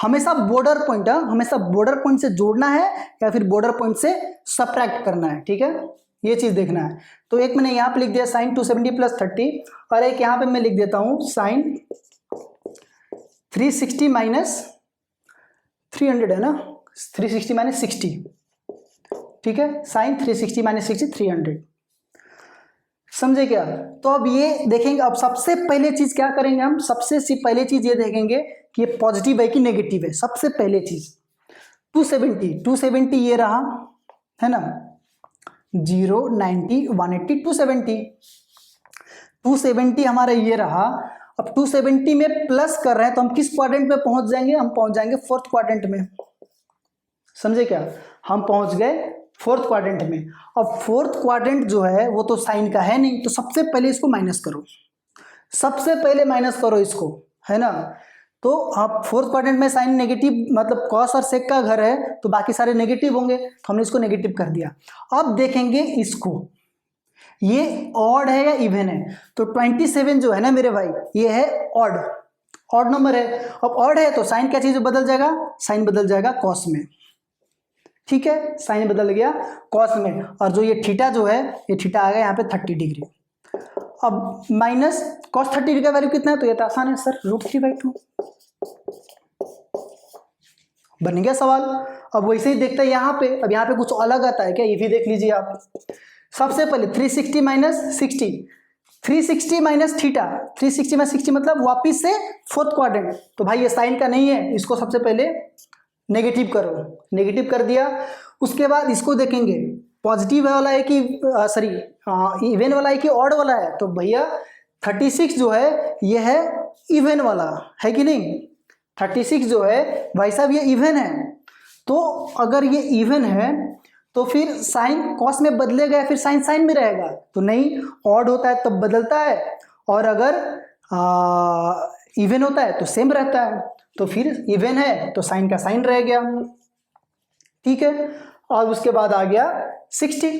हमेशा बॉर्डर पॉइंट, हमेशा बॉर्डर पॉइंट से जोड़ना है या फिर बॉर्डर पॉइंट से सब्ट्रैक्ट करना है, ठीक है, ये चीज देखना है। तो एक मैंने यहाँ पे लिख दिया साइन 270 + 30, और एक यहाँ पे मैं लिख देता हूँ साइन 360 - 300 है ना, 360 - 60, ठीक है, साइन 360 - 60 300, समझे क्या। तो अब ये देखेंगे, अब सबसे पहले चीज क्या करेंगे हम, सबसे पहले चीज ये देखेंगे कि ये पॉजिटिव है कि नेगेटिव है। सबसे पहले चीज 270 ये रहा है ना, 0 90 180 270 हमारा ये रहा। अब 270 में प्लस कर रहे हैं तो हम किस क्वाड्रेंट में पहुंच जाएंगे, हम पहुंच जाएंगे 4th क्वाड्रेंट में, समझे क्या, हम पहुंच गए 4th क्वाड्रेंट में। अब 4th क्वाड्रेंट जो है वो तो साइन का है नहीं, तो सबसे पहले इसको माइनस करो, सबसे पहले माइनस करो इसको, है ना। तो आप 4th क्वाड्रेंट में साइन नेगेटिव, मतलब कॉस और सेक का घर है, तो बाकी सारे नेगेटिव होंगे, तो हमने इसको नेगेटिव कर दिया। अब देखेंगे इसको, ये ऑड है या इवन है, तो 27 जो है ना मेरे भाई, ये है ऑड, ऑड नंबर है। अब ऑड है तो साइन क्या चीज बदल जाएगा, साइन बदल जाएगा कॉस में, ठीक है, साइन बदल गया कॉस में। और जो ये थीटा जो है, ये थीटा आ गया यहाँ पे 30 डिग्री। अब माइनस कॉस 30 डिग्री का वैल्यू कितना है, तो ये तो आसान है सर, √3/2 बन गया सवाल। अब वैसे ही देखते हैं यहाँ पे, अब यहाँ पे कुछ अलग आता है क्या, ये भी देख लीजिए आप। सबसे पहले 360 - 60, 360 - थीटा, 360 - 60 मतलब वापिस से 4th क्वाड्रेंट, तो भाई ये साइन का नहीं है, इसको सबसे पहले नेगेटिव करो, नेगेटिव कर दिया। उसके बाद इसको देखेंगे पॉजिटिव वाला है कि सॉरी इवन वाला है कि ऑड वाला है, तो भैया 36 जो है ये है इवन वाला, है कि नहीं, 36 जो है भाई साहब ये इवन है। तो अगर ये इवन है तो फिर साइन कॉस में बदलेगा या फिर साइन साइन में रहेगा, तो नहीं, ऑड होता है तब बदलता है, और अगर इवन होता है तो सेम रहता है। तो फिर इवन है तो साइन का साइन रह गया, ठीक है। और उसके बाद आ गया 60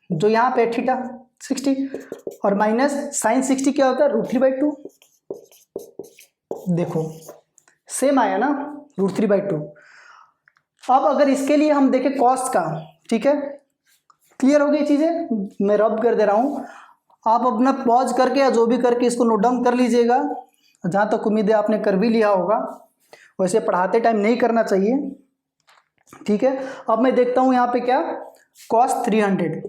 जो यहाँ पे थीटा 60, और माइनस साइन 60 क्या होता है √3/2, देखो सेम आया ना √3/2। अब अगर इसके लिए हम देखें कॉस का, ठीक है, क्लियर हो गई चीजें, मैं रब कर दे रहा हूं। आप अपना पॉज करके या जो भी करके इसको नोट डाउन कर लीजिएगा, जहाँ तक उम्मीद है आपने कर भी लिया होगा। वैसे पढ़ाते टाइम नहीं करना चाहिए, ठीक है। अब मैं देखता हूँ यहाँ पे क्या, cos 300,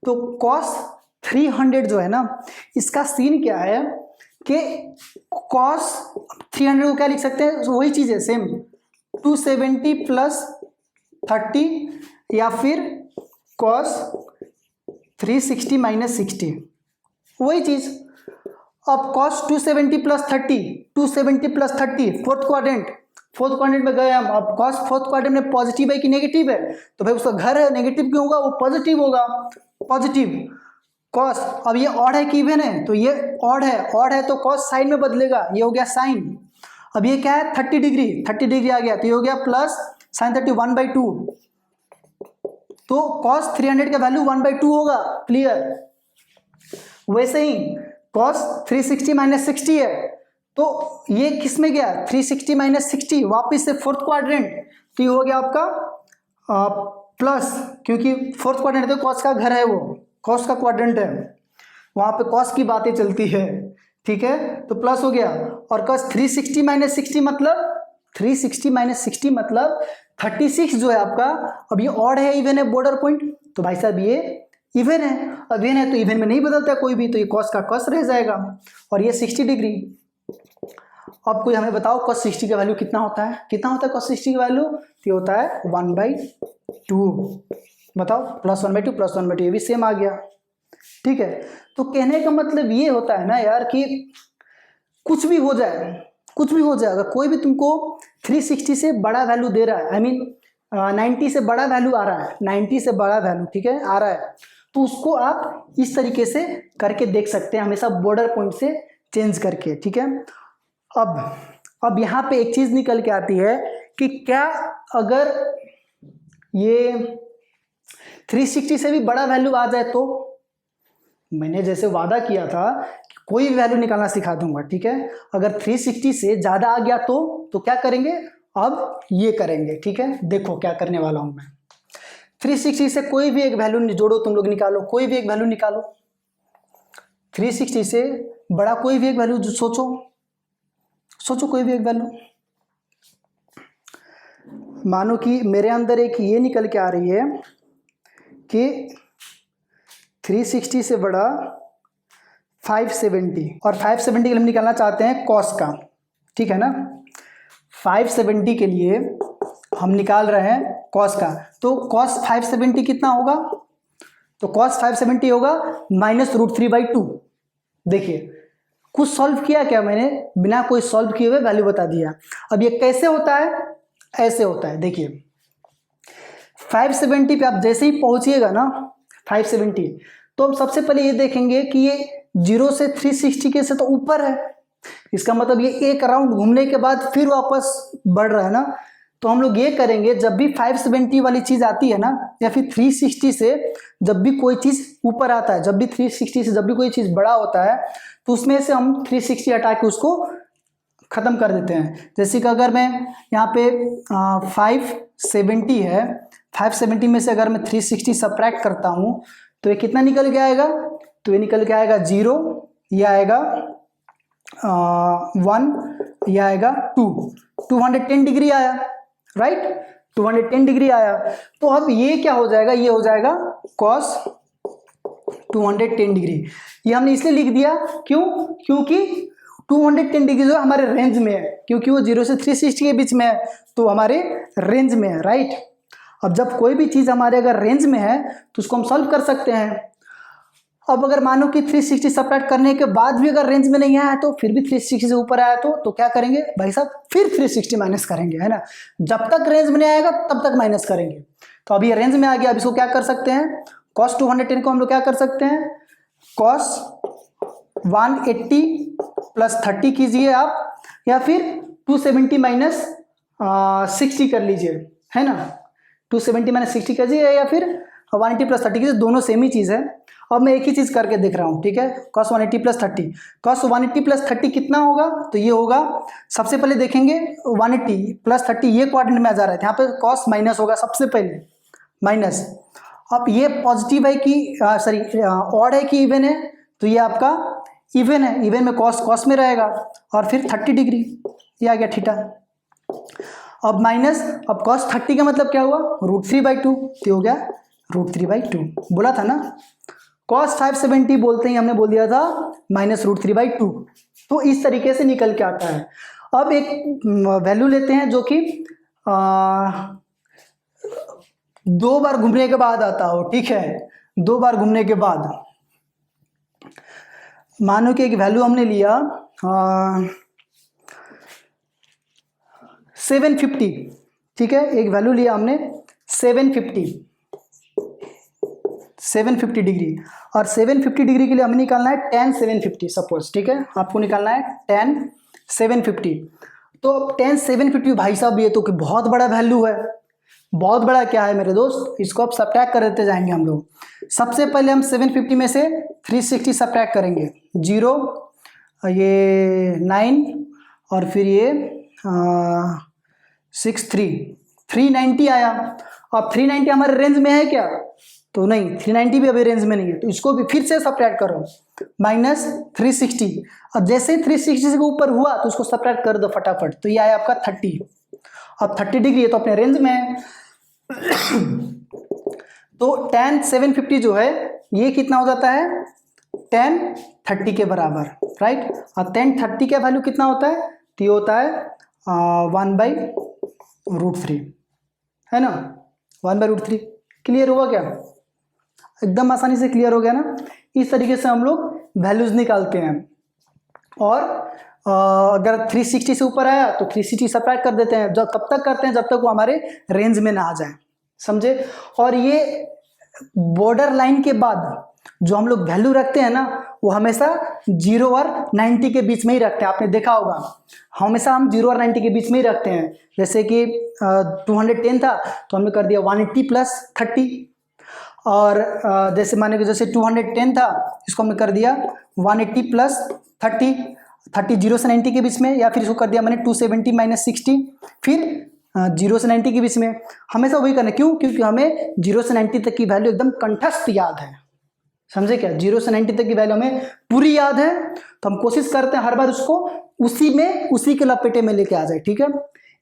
तो cos 300 जो है ना, इसका सीन क्या है कि cos 300 को क्या लिख सकते हैं, वही चीज़ है सेम, 270 प्लस 30 या फिर cos 360 माइनस 60, वही चीज़। अब cos 270 plus 30, 270 plus 30 fourth quadrant में गए हम। अब cos फोर्थ क्वाड्रेंट में पॉजिटिव है कि नेगेटिव है, तो भाई उसका घर है, नेगेटिव क्यों होगा, वो पॉजिटिव होगा, पॉजिटिव। cos, अब ये ऑड है कि इवन है, तो ये ऑड है तो cos साइन में बदलेगा, ये हो गया साइन। अब ये क्या है 30 डिग्री आ गया, तो ये हो गया प्लस साइन 30 1/2, तो cos 300 का वैल्यू 1/2 होगा, क्लियर। वैसे ही cos 360 माइनस 60 है, तो ये किस में गया 360 माइनस 60 वापिस से फोर्थ क्वाड्रेंट, तो ये हो गया आपका प्लस, क्योंकि फोर्थ क्वाड्रेंट तो cos का घर है, वो cos का क्वाड्रेंट है, वहाँ पे cos की बातें चलती है, ठीक है। तो प्लस हो गया, और cos 360 माइनस 60 मतलब 360 माइनस 60 मतलब 36 जो है आपका। अब ये ऑड है इवन है बॉर्डर पॉइंट, तो भाई साहब ये इवन है, अब इवन है तो इवन में नहीं बदलता कोई भी, तो ये cos का cos रह जाएगा, और ये 60 डिग्री। अब कोई हमें बताओ cos 60 का वैल्यू कितना होता है, cos 60 का वैल्यू, तो होता है 1/2, बताओ प्लस 1/2 ये भी सेम आ गया, ठीक है। तो कहने का मतलब ये होता है ना यार कि कुछ भी हो जाए, अगर कोई भी तुमको 360 से बड़ा वैल्यू दे रहा है, आई मीन 90 से बड़ा वैल्यू आ रहा है, 90 से बड़ा वैल्यू, ठीक है, आ रहा है, तो उसको आप इस तरीके से करके देख सकते हैं, हमेशा बॉर्डर पॉइंट से चेंज करके, ठीक है। अब यहाँ पे एक चीज निकल के आती है कि क्या अगर ये 360 से भी बड़ा वैल्यू आ जाए, तो मैंने जैसे वादा किया था कि कोई भी वैल्यू निकालना सिखा दूंगा, ठीक है। अगर 360 से ज्यादा आ गया तो क्या करेंगे, अब ये करेंगे, ठीक है। देखो क्या करने वाला हूं मैं, 360 से कोई भी एक वैल्यू जोड़ो, तुम लोग निकालो, कोई भी एक वैल्यू निकालो, 360 से बड़ा कोई भी एक वैल्यू सोचो कोई भी एक वैल्यू। मानो कि मेरे अंदर एक ये निकल के आ रही है कि 360 से बड़ा 570, और 570 के लिए हम निकालना चाहते हैं cos का, ठीक है ना। 570 के लिए हम निकाल रहे हैं cos का, तो cos 570 कितना होगा, तो cos 570 होगा -√3/2। देखिए कुछ सॉल्व किया क्या मैंने, बिना कोई सॉल्व किए हुए वैल्यू बता दिया। अब ये कैसे होता है, ऐसे होता है, देखिए 570 पे आप जैसे ही पहुंचिएगा ना 570, तो हम सबसे पहले ये देखेंगे कि ये 0 से 360 के से तो ऊपर है, इसका मतलब ये एक राउंड घूमने के बाद फिर वापस बढ़ रहा है ना। तो हम लोग ये करेंगे, जब भी 570 वाली चीज आती है ना, या फिर 360 से जब भी कोई चीज ऊपर आता है, जब भी 360 से जब भी कोई चीज बड़ा होता है, तो उसमें से हम 360 हटा के उसको खत्म कर देते हैं। जैसे कि अगर मैं यहाँ पे 570 है, 570 में से अगर मैं 360 सब्ट्रैक्ट करता हूँ, तो ये कितना निकल के आएगा, तो ये निकल के आएगा 0, ये आएगा 1, ये आएगा 2, 210 डिग्री आया, राइट, 210 डिग्री आया। तो अब ये क्या हो जाएगा, ये हो जाएगा cos 210 डिग्री। ये हमने इसलिए लिख दिया, क्यों, क्योंकि 210 डिग्री जो हमारे रेंज में है, क्योंकि वो 0 से 360 के बीच में है, तो हमारे रेंज में है, राइट। अब जब कोई भी चीज़ हमारे अगर रेंज में है तो उसको हम सॉल्व कर सकते हैं। अब अगर मानो कि 360 सब्ट्रैक्ट करने के बाद भी अगर रेंज में नहीं आया तो फिर भी 360 से ऊपर आया तो क्या करेंगे भाई साहब, फिर 360 माइनस करेंगे, है ना। जब तक रेंज में नहीं आएगा तब तक माइनस करेंगे। तो अभी रेंज में आ गया, अब इसको क्या कर सकते हैं, cos 210 को हम लोग क्या कर सकते हैं, cos 180 प्लस 30 कीजिए आप, या फिर 270 माइनस 60 कर लीजिए, है ना। 270 माइनस 60 कीजिए या फिर 180 प्लस 30 कीजिए, दोनों सेम ही चीज़ है। अब मैं एक ही चीज़ करके देख रहा हूँ, ठीक है। cos 180 प्लस 30, cos 180 प्लस 30 कितना होगा, तो ये होगा, सबसे पहले देखेंगे 180 प्लस 30 ये क्वाड्रेंट में आ जा रहा है, यहाँ पे cos माइनस होगा सबसे पहले, माइनस, अब ये पॉजिटिव है कि सॉरी ऑड है कि इवन है, तो ये आपका इवन है, इवन में कॉस में रहेगा, और फिर 30 डिग्री, ये आ गया थीटा। अब माइनस, अब cos 30 का मतलब क्या हुआ, √3/2, तो हो गया √3/2, बोला था ना। cos 570 बोलते ही हमने बोल दिया था -√3/2, तो इस तरीके से निकल के आता है। अब एक वैल्यू लेते हैं जो कि 2 बार घूमने के बाद आता हो, ठीक है, 2 बार घूमने के बाद। मानो कि एक वैल्यू हमने लिया 750, ठीक है, एक वैल्यू लिया हमने 750 डिग्री, और 750 डिग्री के लिए हमें निकालना है tan 750 सपोज, ठीक है, आपको निकालना है tan 750। तो tan 750 भाई साहब ये तो कि बहुत बड़ा वैल्यू है, बहुत बड़ा क्या है मेरे दोस्त, इसको आप सब्ट्रैक्ट कर देते जाएंगे हम लोग। सबसे पहले हम 750 में से 360 सब्ट्रैक्ट करेंगे, 0, ये 9, और फिर ये 390 आया। अब 390 हमारे रेंज में है क्या, तो नहीं, 390 भी अभी रेंज में नहीं है, तो इसको भी फिर से सब्ट्रैक्ट करो, -360। अब जैसे 360 से ऊपर हुआ तो उसको सब्ट्रैक्ट कर दो फटाफट, तो ये आया आपका 30। अब 30 डिग्री है तो अपने रेंज में है। तो tan 750 जो है ये कितना हो जाता है, tan 30 के बराबर, राइट। और tan 30 का वैल्यू कितना होता है, तो ये होता है 1/√3, है ना, 1/√3। क्लियर हुआ क्या, एकदम आसानी से क्लियर हो गया ना। इस तरीके से हम लोग वैल्यूज निकालते हैं, और अगर 360 से ऊपर आया तो 360 सब्ट्रैक्ट कर देते हैं, जब कब तक करते हैं, जब तक वो हमारे रेंज में ना आ जाए, समझे। और ये बॉर्डर लाइन के बाद जो हम लोग वैल्यू रखते हैं ना, वो हमेशा 0 और 90 के बीच में ही रखते हैं, आपने देखा होगा, हमेशा हम 0 और 90 के बीच में ही रखते हैं। जैसे कि 210 था तो हमने कर दिया 180 + 30, और जैसे माने कि जैसे 210 था, इसको हमने कर दिया 180 + 30 0 से 90 के बीच में, या फिर इसको कर दिया मैंने 270 - 60, फिर 0 से 90 के बीच में। हमेशा वही करना, क्यों, क्योंकि हमें 0 से 90 तक की वैल्यू एकदम कंठस्थ याद है, समझे क्या, 0 से 90 तक की वैल्यू हमें पूरी याद है, तो हम कोशिश करते हैं हर बार उसको उसी के लपेटे में लेके आ जाए, ठीक है।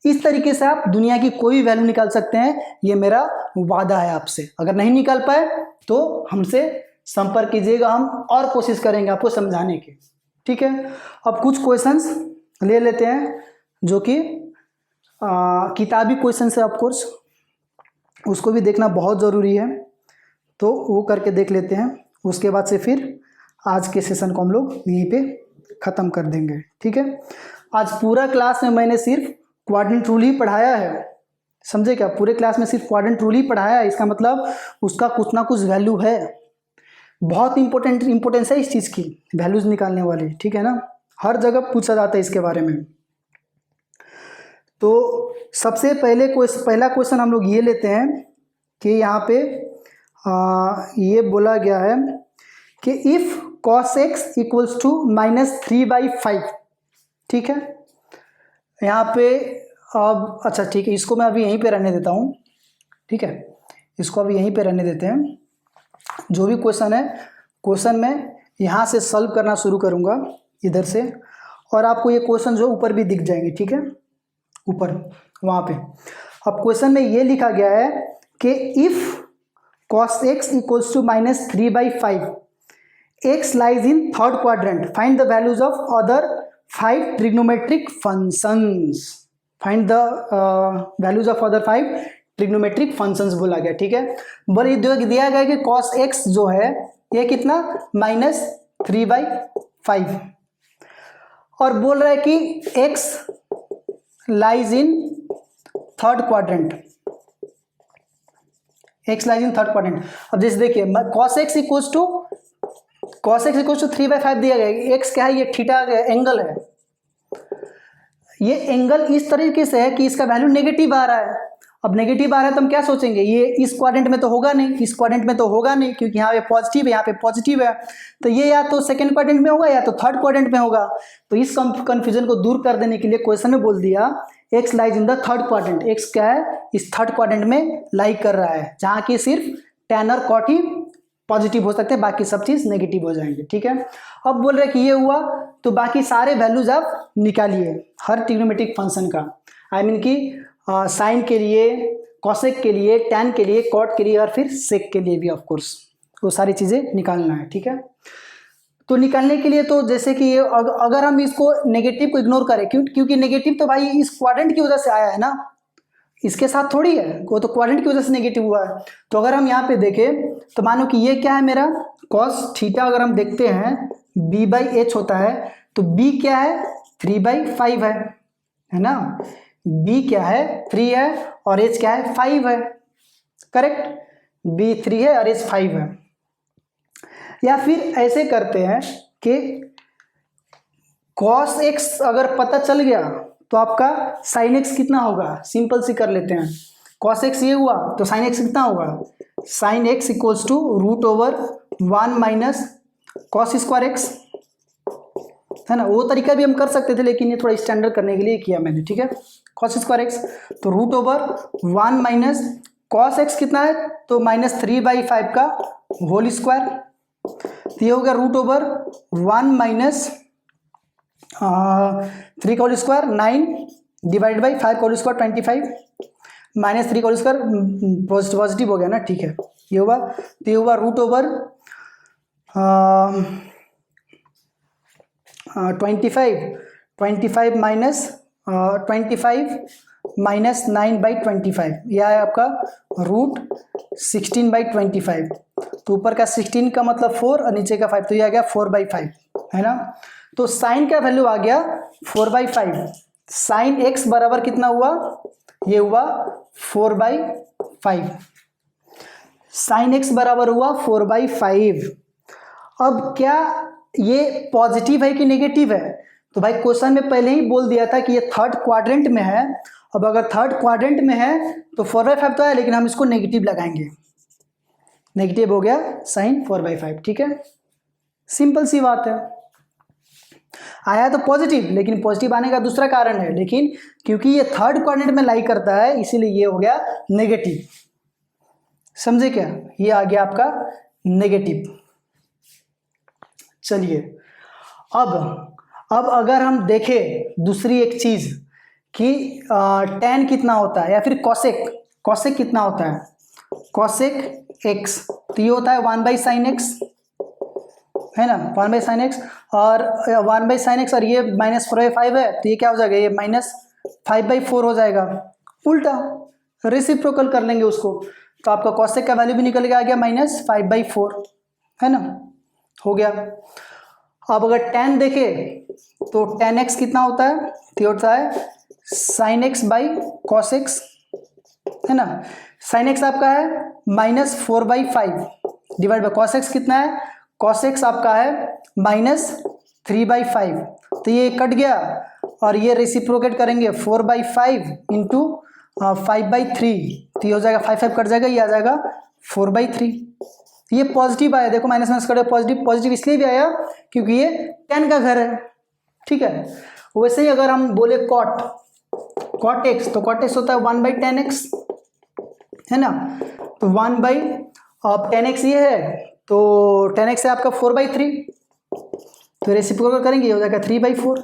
इस तरीके से आप दुनिया की कोई वैल्यू निकाल सकते हैं, ये मेरा वादा है आपसे। अगर नहीं निकाल पाए तो हमसे संपर्क कीजिएगा, हम और कोशिश करेंगे आपको समझाने की, ठीक है। अब कुछ क्वेश्चंस ले लेते हैं जो कि किताबी क्वेश्चन है, ऑफकोर्स उसको भी देखना बहुत ज़रूरी है, तो वो करके देख लेते हैं। उसके बाद से फिर आज के सेशन को हम लोग यहीं पे ख़त्म कर देंगे, ठीक है। आज पूरा क्लास में मैंने सिर्फ क्वाड्रेंट रूल ही पढ़ाया है, समझे क्या, पूरे क्लास में सिर्फ क्वाड्रेंट रूल ही पढ़ाया है, इसका मतलब उसका कुछ ना कुछ वैल्यू है, बहुत इंपॉर्टेंस है इस चीज़ की, वैल्यूज निकालने वाली, ठीक है ना, हर जगह पूछा जाता है इसके बारे में। तो सबसे पहला क्वेश्चन हम लोग ये लेते हैं कि यहाँ पे ये बोला गया है कि इफ़ cos x = -3/5, ठीक है। यहाँ पे अब अच्छा ठीक है, इसको मैं अभी यहीं पे रहने देता हूँ, ठीक है, इसको अभी यहीं पे रहने देते हैं। जो भी क्वेश्चन है, क्वेश्चन में यहाँ से सॉल्व करना शुरू करूँगा इधर से, और आपको ये क्वेश्चन जो ऊपर भी दिख जाएंगे, ठीक है, ऊपर वहाँ पे। अब क्वेश्चन में ये लिखा गया है कि if cos x = -3/5, x lies in third quadrant, find the values of other 5 trigonometric functions, find the values of other 5 trigonometric functions बोला गया, ठीक है। बोले दिया गया कि cos x जो है ये कितना -3/5, और बोल रहा है कि x lies in third quadrant, x lies in third quadrant. अब जैसे देखिए cos x = 3/5 दिया गया, x क्या है, ये थीटा एंगल है, ये एंगल इस तरीके से है कि इसका वैल्यू नेगेटिव आ रहा है। अब नेगेटिव आ रहा है तो हम क्या सोचेंगे, ये इस क्वाड्रेंट में तो होगा नहीं, इस क्वाड्रेंट में तो होगा नहीं, क्योंकि यहाँ पे पॉजिटिव है, यहाँ पे पॉजिटिव है, तो ये या तो सेकंड क्वाड्रेंट में होगा या तो थर्ड क्वाड्रेंट में होगा। तो इस कंफ्यूजन को दूर कर देने के लिए क्वेश्चन में बोल दिया x lies in the third quadrant, x क्या है, इस थर्ड क्वाड्रेंट में लाई कर रहा है, जहाँ की सिर्फ tan और cot ही पॉजिटिव हो सकते हैं, बाकी सब चीज़ नेगेटिव हो जाएंगे, ठीक है। अब बोल रहे कि ये हुआ तो बाकी सारे वैल्यूज आप निकालिए हर ट्रिग्नोमेट्रिक फंक्शन का, आई मीन कि साइन के लिए, कॉसेक के लिए, टैन के लिए, कॉट के लिए और फिर सेक के लिए भी ऑफ कोर्स वो सारी चीज़ें निकालना है, ठीक है। तो निकालने के लिए तो जैसे कि अगर हम इसको नेगेटिव को इग्नोर करें, क्योंकि नेगेटिव तो भाई इस क्वाड्रेंट की वजह से आया है ना, इसके साथ थोड़ी है, वो तो क्वाड्रेंट की वजह से नेगेटिव हुआ है। तो अगर हम यहाँ पे देखें तो मानो कि ये क्या है मेरा cos थीटा, अगर हम देखते हैं b/h होता है, तो b क्या है 3/5 है ना, b क्या है 3 है और h क्या है 5 है, करेक्ट, b 3 है और h 5 है। या फिर ऐसे करते हैं कि cos x अगर पता चल गया तो आपका sin x कितना होगा, सिंपल सी कर लेते हैं, cos x ये हुआ तो sin x कितना होगा, sin x equals to √1 minus cos square x, है ना। वो तरीका भी हम कर सकते थे लेकिन ये थोड़ा स्टैंडर्ड करने के लिए किया मैंने, ठीक है। cos स्क्वायर x तो √1 माइनस cos x कितना है तो -3/5 का होल स्क्वायर, तो ये हो गया √1 माइनस 3 का होल स्क्वायर 9 डिवाइड बाई 5 का होल स्क्वायर 25 माइनस 3 का होल स्क्वायर पॉजिटिव हो गया ना, ठीक है। ये हुआ तो ये हुआ √25 माइनस 25 माइनस 9/25, यह है आपका √16/25, तो ऊपर का 16 का मतलब 4 और नीचे का 5, तो ये आ गया 4/5, है ना। तो साइन का वैल्यू आ गया 4/5, साइन x बराबर कितना हुआ, ये हुआ 4/5, साइन x बराबर हुआ 4/5। अब क्या ये पॉजिटिव है कि नेगेटिव है, तो भाई क्वेश्चन में पहले ही बोल दिया था कि ये थर्ड क्वाड्रेंट में है। अब अगर थर्ड क्वाड्रेंट में है तो 4/5 तो है, लेकिन हम इसको नेगेटिव लगाएंगे, नेगेटिव हो गया साइन 4/5, ठीक है, सिंपल सी बात है। आया तो पॉजिटिव, लेकिन पॉजिटिव आने का दूसरा कारण है, लेकिन क्योंकि ये थर्ड क्वाड्रेंट में लाई करता है इसीलिए ये हो गया नेगेटिव, समझे क्या, ये आ गया आपका नेगेटिव। चलिए अब अगर हम देखें दूसरी एक चीज कि tan कितना होता है या फिर कॉसेक कितना होता है, कॉसेक x तो ये होता है 1/sin x, है ना, 1/sin x और 1/sin x और ये -4/5 है तो ये क्या हो जाएगा, ये -5/4 हो जाएगा, उल्टा रेसिप्रोकल कर लेंगे उसको, तो आपका कॉसेक का वैल्यू भी निकल के आ गया -5/4, है ना, हो गया। अब अगर tan देखे तो tan x कितना होता है, तो होता है sin x by cos x, है ना, sin x आपका है -4/5 डिवाइड बाई cos x कितना है, cos x आपका है -3/5, तो ये कट गया और ये रेसिप्रोकेट करेंगे 4/5 इंटू 5/3, तो ये हो जाएगा 5 कट जाएगा, ये आ जाएगा 4/3। ये पॉजिटिव आया, देखो माइनस माइनस कटे पॉजिटिव इसलिए भी आया क्योंकि ये tan का घर है, ठीक है। वैसे ही अगर हम बोले cot x तो cot x होता है 1/tan x, है ना, तो 1/tan x ये है तो tan x है आपका 4/3, तो रेसिप्रोकल करेंगे ये हो जाएगा 3/4,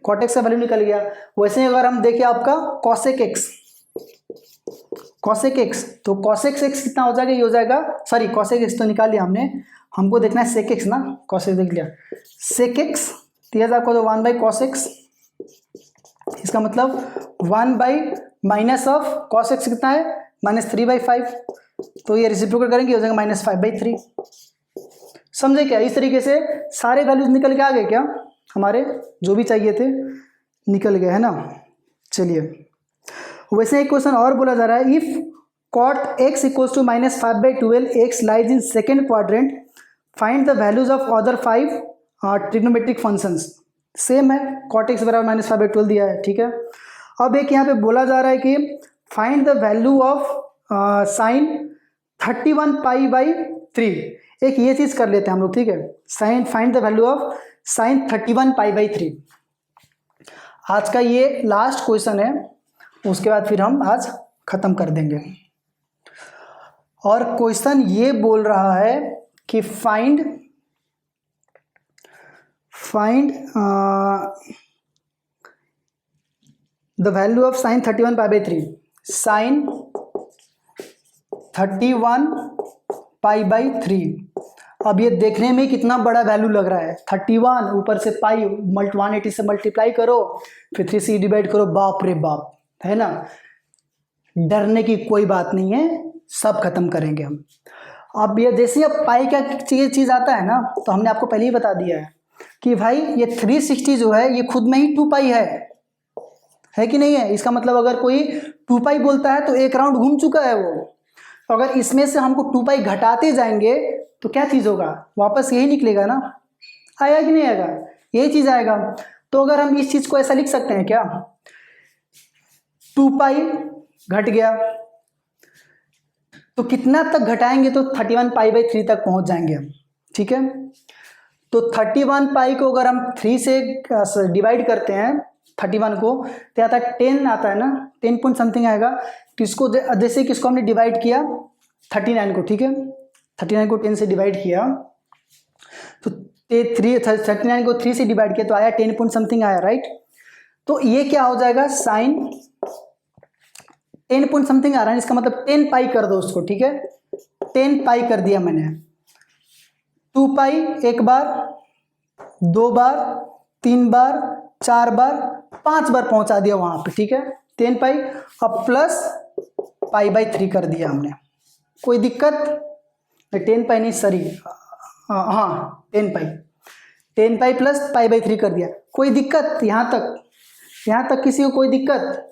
cot x का वैल्यू निकल गया। वैसे ही अगर हम देखें आपका cosec x तो cosec x कितना हो जाएगा, ये हो जाएगा, सॉरी cosec x तो निकाल लिया हमने, हमको देखना है sec x ना, cosec देख लिया, sec x दिया था आपको तो 1/cos x, इसका मतलब 1 माइनस ऑफ cos x कितना है -3/5, तो ये रेसिप्रोकल करेंगे हो जाएगा -5/3, समझे क्या। इस तरीके से सारे वैल्यूज निकल के आ गए क्या, हमारे जो भी चाहिए थे निकल गए, है ना। चलिए वैसे एक क्वेश्चन और बोला जा रहा है, if cot x equals to -5/12 x lies in second quadrant, find the values of other 5 trigonometric functions. Same है, cot x बराबर -5/12 दिया है, ठीक है। अब एक यहाँ पे बोला जा रहा है कि find the value of sine 31π/3, एक ये चीज कर लेते हैं हम लोग, ठीक है, sine find the value of sine 31π/3। आज का ये लास्ट क्वेश्चन है, उसके बाद फिर हम आज खत्म कर देंगे। और क्वेश्चन ये बोल रहा है कि find the value of sine 31 pi by 3, sine 31 pi by 3। अब ये देखने में कितना बड़ा वैल्यू लग रहा है, 31 ऊपर से पाई 180 से मल्टीप्लाई करो, फिर 3 से डिवाइड करो, बाप रे बाप, है ना। डरने की कोई बात नहीं है, सब खत्म करेंगे हम। अब ये जैसे अब पाई का चीज़ आता है ना, तो हमने आपको पहले ही बता दिया है कि भाई ये 360 जो है ये खुद में ही 2 पाई है कि नहीं है। इसका मतलब अगर कोई 2 पाई बोलता है तो एक राउंड घूम चुका है वो। तो अगर इसमें से हमको 2 पाई घटाते जाएंगे तो क्या चीज़ होगा, वापस यही निकलेगा ना, आएगा कि नहीं आएगा, यही चीज़ आएगा। तो अगर हम इस चीज़ को ऐसा लिख सकते हैं क्या, 2 पाई घट गया तो कितना तक घटाएंगे तो 31 पाई बाई 3 तक पहुंच जाएंगे हम, ठीक है। तो 31 पाई को अगर हम 3 से डिवाइड करते हैं 31 को, तो आता है 10 आता है ना, 10 पॉइंट समथिंग आएगा। किसको जैसे किसको हमने डिवाइड किया 39 को, ठीक है, 39 को 10 से डिवाइड किया तो 39 को 3 से डिवाइड किया तो आया 10 पॉइंट समथिंग आया, राइट। तो ये क्या हो जाएगा, साइन 10 पॉइंट समथिंग आ रहा है, इसका मतलब 10 पाई कर दो उसको, ठीक है। 10 पाई कर दिया मैंने, 2 पाई एक बार, 2 बार, 3 बार, 4 बार, 5 बार पहुंचा दिया वहां पे, ठीक है। 10 पाई अब प्लस पाई बाई 3 कर दिया हमने, कोई दिक्कत, 10 पाई नहीं सॉरी, हाँ 10 पाई प्लस पाई बाई 3 कर दिया, कोई दिक्कत यहाँ तक किसी को कोई दिक्कत,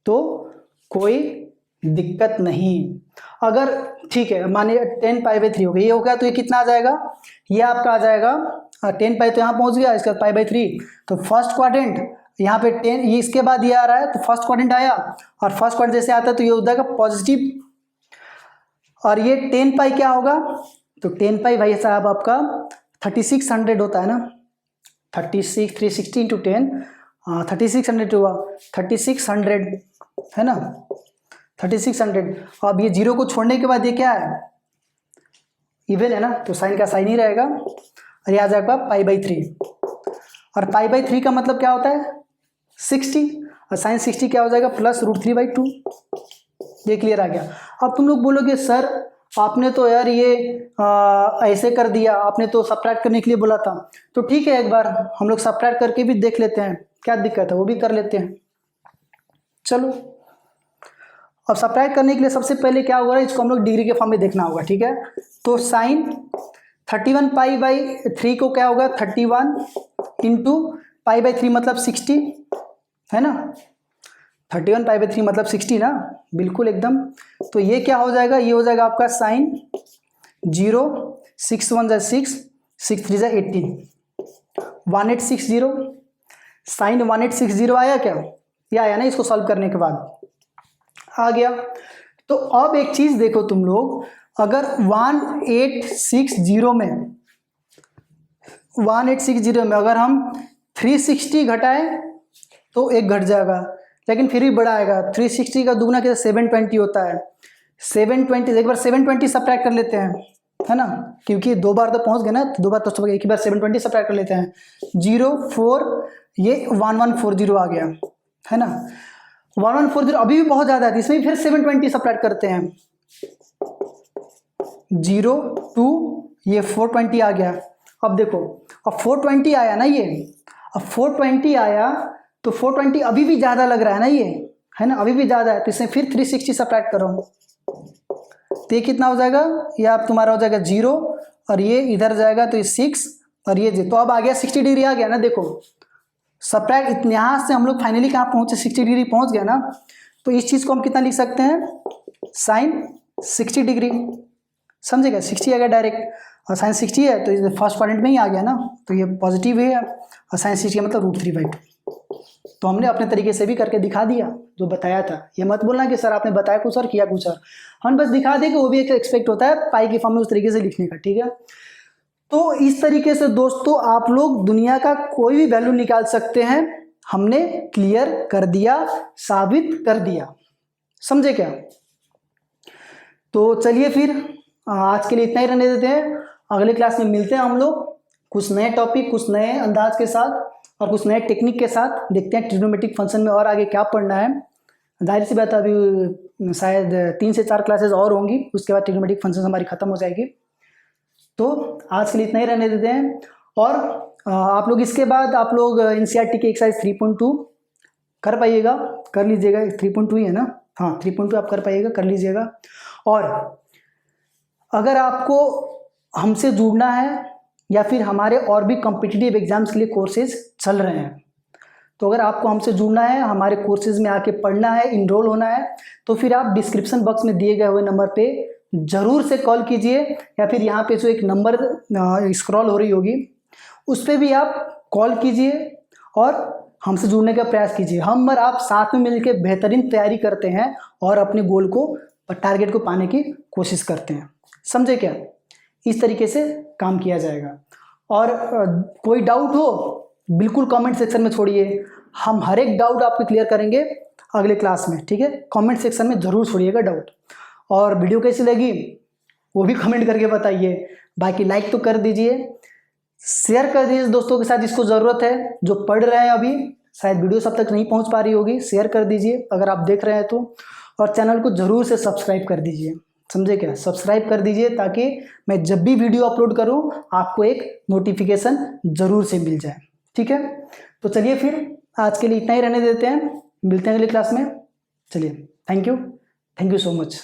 तो कोई दिक्कत नहीं। अगर ठीक है मानिए 10 पाई बाई 3 हो गया, ये हो गया तो ये कितना आ जाएगा, ये आपका आ जाएगा 10 पाई तो यहाँ पहुँच गया, इसके बाद पाई बाई 3, तो फर्स्ट क्वाड्रेंट यहाँ पे 10, ये इसके बाद ये आ रहा है तो फर्स्ट क्वाड्रेंट आया, और फर्स्ट क्वाड्रेंट जैसे आता है तो ये हो जाएगा पॉजिटिव, और ये 10 पाई क्या होगा, तो 10 पाई भाई साहब आपका 3600 होता है ना, 360 इंटू 10, 3600 हुआ, 3600 है ना, 3600। अब ये जीरो को छोड़ने के बाद ये क्या है, इवन है ना, तो साइन का साइन ही रहेगा, और ये आ जाएगा पाई बाई 3, और पाई बाई 3 का मतलब क्या होता है 60, और साइन 60 क्या हो जाएगा प्लस √3/2, ये क्लियर आ गया। अब तुम लोग बोलोगे सर आपने तो यार ये ऐसे कर दिया, आपने तो सब्ट्रैक्ट करने के लिए बोला था, तो ठीक है एक बार हम लोग सब्ट्रैक्ट करके भी देख लेते हैं, क्या दिक्कत है, वो भी कर लेते हैं। चलो अब सब्ट्रैक्ट करने के लिए सबसे पहले क्या होगा, इसको हम लोग डिग्री के फॉर्म में देखना होगा, ठीक है। तो साइन 31 पाई बाई 3 को क्या होगा 31 इंटू पाई बाई 3 मतलब 60 है ना, 31 पाई बाई 3 मतलब 60 ना, बिल्कुल एकदम। तो ये क्या हो जाएगा, ये हो जाएगा आपका साइन 0, 6 1 जा 6, 6 3 जा 18, 1860, साइन 1860 आया क्या, ये आया ना, इसको सॉल्व करने के बाद आ गया। तो अब एक चीज देखो तुम लोग, अगर 1860 में अगर हम 360 घटाएं तो एक घट जाएगा, लेकिन फिर भी बड़ा आएगा, 360 का दुगना कैसे 720 होता है, 720 एक बार 720 सब्ट्रैक्ट कर लेते हैं, है ना, क्योंकि 2 बार तो पहुंच गए ना, तो 2 बार तो एक ही बार 720 सब्ट्रैक्ट कर लेते हैं, 0 4 ये 1140 आ गया, है ना, 1140 अभी भी बहुत ज़्यादा है, इसमें फिर 720 सब्ट्रैक्ट करते हैं, 0 2 ये 420 आ गया। अब देखो अब 420 आया ना, ये अब 420 आया तो 420 अभी भी ज़्यादा लग रहा है ना, ये है ना, अभी भी ज़्यादा है, तो इसमें फिर 360 सब्ट्रैक्ट करो, तो ये कितना हो जाएगा, ये आप तुम्हारा हो जाएगा 0, और ये इधर जाएगा तो ये 6, और ये तो अब आ गया 60 डिग्री आ गया ना। देखो सब्ट्रैक्ट इतने, यहाँ से हम लोग फाइनली कहाँ पहुँचे, 60 डिग्री पहुँच गया ना। तो इस चीज़ को हम कितना लिख सकते हैं, साइन 60 डिग्री, समझेगा, 60 आ गया डायरेक्ट, और साइन 60 है तो इस फर्स्ट क्वाड्रेंट में ही आ गया ना, तो ये पॉजिटिव है, और साइन 60 का मतलब √3/2। तो हमने अपने तरीके से भी करके दिखा दिया जो बताया था। ये मत बोलना कि सर आपने बताया कुछ और किया कुछ और, हम बस दिखा दें कि वो भी एक एक्सपेक्ट होता है पाई की फॉर्म में उस तरीके से लिखने का, ठीक है। तो इस तरीके से दोस्तों आप लोग दुनिया का कोई भी वैल्यू निकाल सकते हैं, हमने क्लियर कर दिया, साबित कर दिया, समझे क्या। तो चलिए फिर आज के लिए इतना ही रहने देते हैं। अगले क्लास में मिलते हैं हम लोग कुछ नए टॉपिक, कुछ नए अंदाज के साथ और कुछ नए टेक्निक के साथ। देखते हैं ट्रिग्नोमेट्रिक फंक्शन में और आगे क्या पढ़ना है। जाहिर सी बात है अभी शायद 3 से 4 क्लासेस और होंगी, उसके बाद ट्रिग्नोमेट्रिक फंक्शन हमारी ख़त्म हो जाएगी। तो आज के लिए इतना ही रहने देते हैं। और आप लोग इसके बाद आप लोग NCERT की एक्सरसाइज 3.2 कर पाइएगा, कर लीजिएगा। 3.2 ही है ना? हाँ 3.2 आप कर पाइएगा, कर लीजिएगा। और अगर आपको हमसे जुड़ना है या फिर हमारे और भी कॉम्पिटिटिव एग्जाम्स के लिए कोर्सेज चल रहे हैं, तो अगर आपको हमसे जुड़ना है, हमारे कोर्सेज में आके पढ़ना है, इनरोल होना है, तो फिर आप डिस्क्रिप्शन बॉक्स में दिए गए हुए नंबर पे ज़रूर से कॉल कीजिए, या फिर यहाँ पे जो एक नंबर स्क्रॉल हो रही होगी उस पर भी आप कॉल कीजिए और हमसे जुड़ने का प्रयास कीजिए। हम और आप साथ में मिलकर बेहतरीन तैयारी करते हैं और अपने गोल को, टारगेट को पाने की कोशिश करते हैं। समझे क्या? इस तरीके से काम किया जाएगा। और कोई डाउट हो बिल्कुल कमेंट सेक्शन में छोड़िए, हम हर एक डाउट आपको क्लियर करेंगे अगले क्लास में, ठीक है? कमेंट सेक्शन में ज़रूर छोड़िएगा डाउट। और वीडियो कैसी लगी वो भी कमेंट करके बताइए। बाकी लाइक तो कर दीजिए, शेयर कर दीजिए दोस्तों के साथ जिसको ज़रूरत है, जो पढ़ रहे हैं अभी, शायद वीडियो सब तक नहीं पहुंच पा रही होगी। शेयर कर दीजिए अगर आप देख रहे हैं तो, और चैनल को ज़रूर से सब्सक्राइब कर दीजिए। समझे क्या? सब्सक्राइब कर दीजिए ताकि मैं जब भी वीडियो अपलोड करूं आपको एक नोटिफिकेशन ज़रूर से मिल जाए, ठीक है? तो चलिए फिर आज के लिए इतना ही रहने देते हैं, मिलते हैं अगली क्लास में। चलिए, थैंक यू सो मच।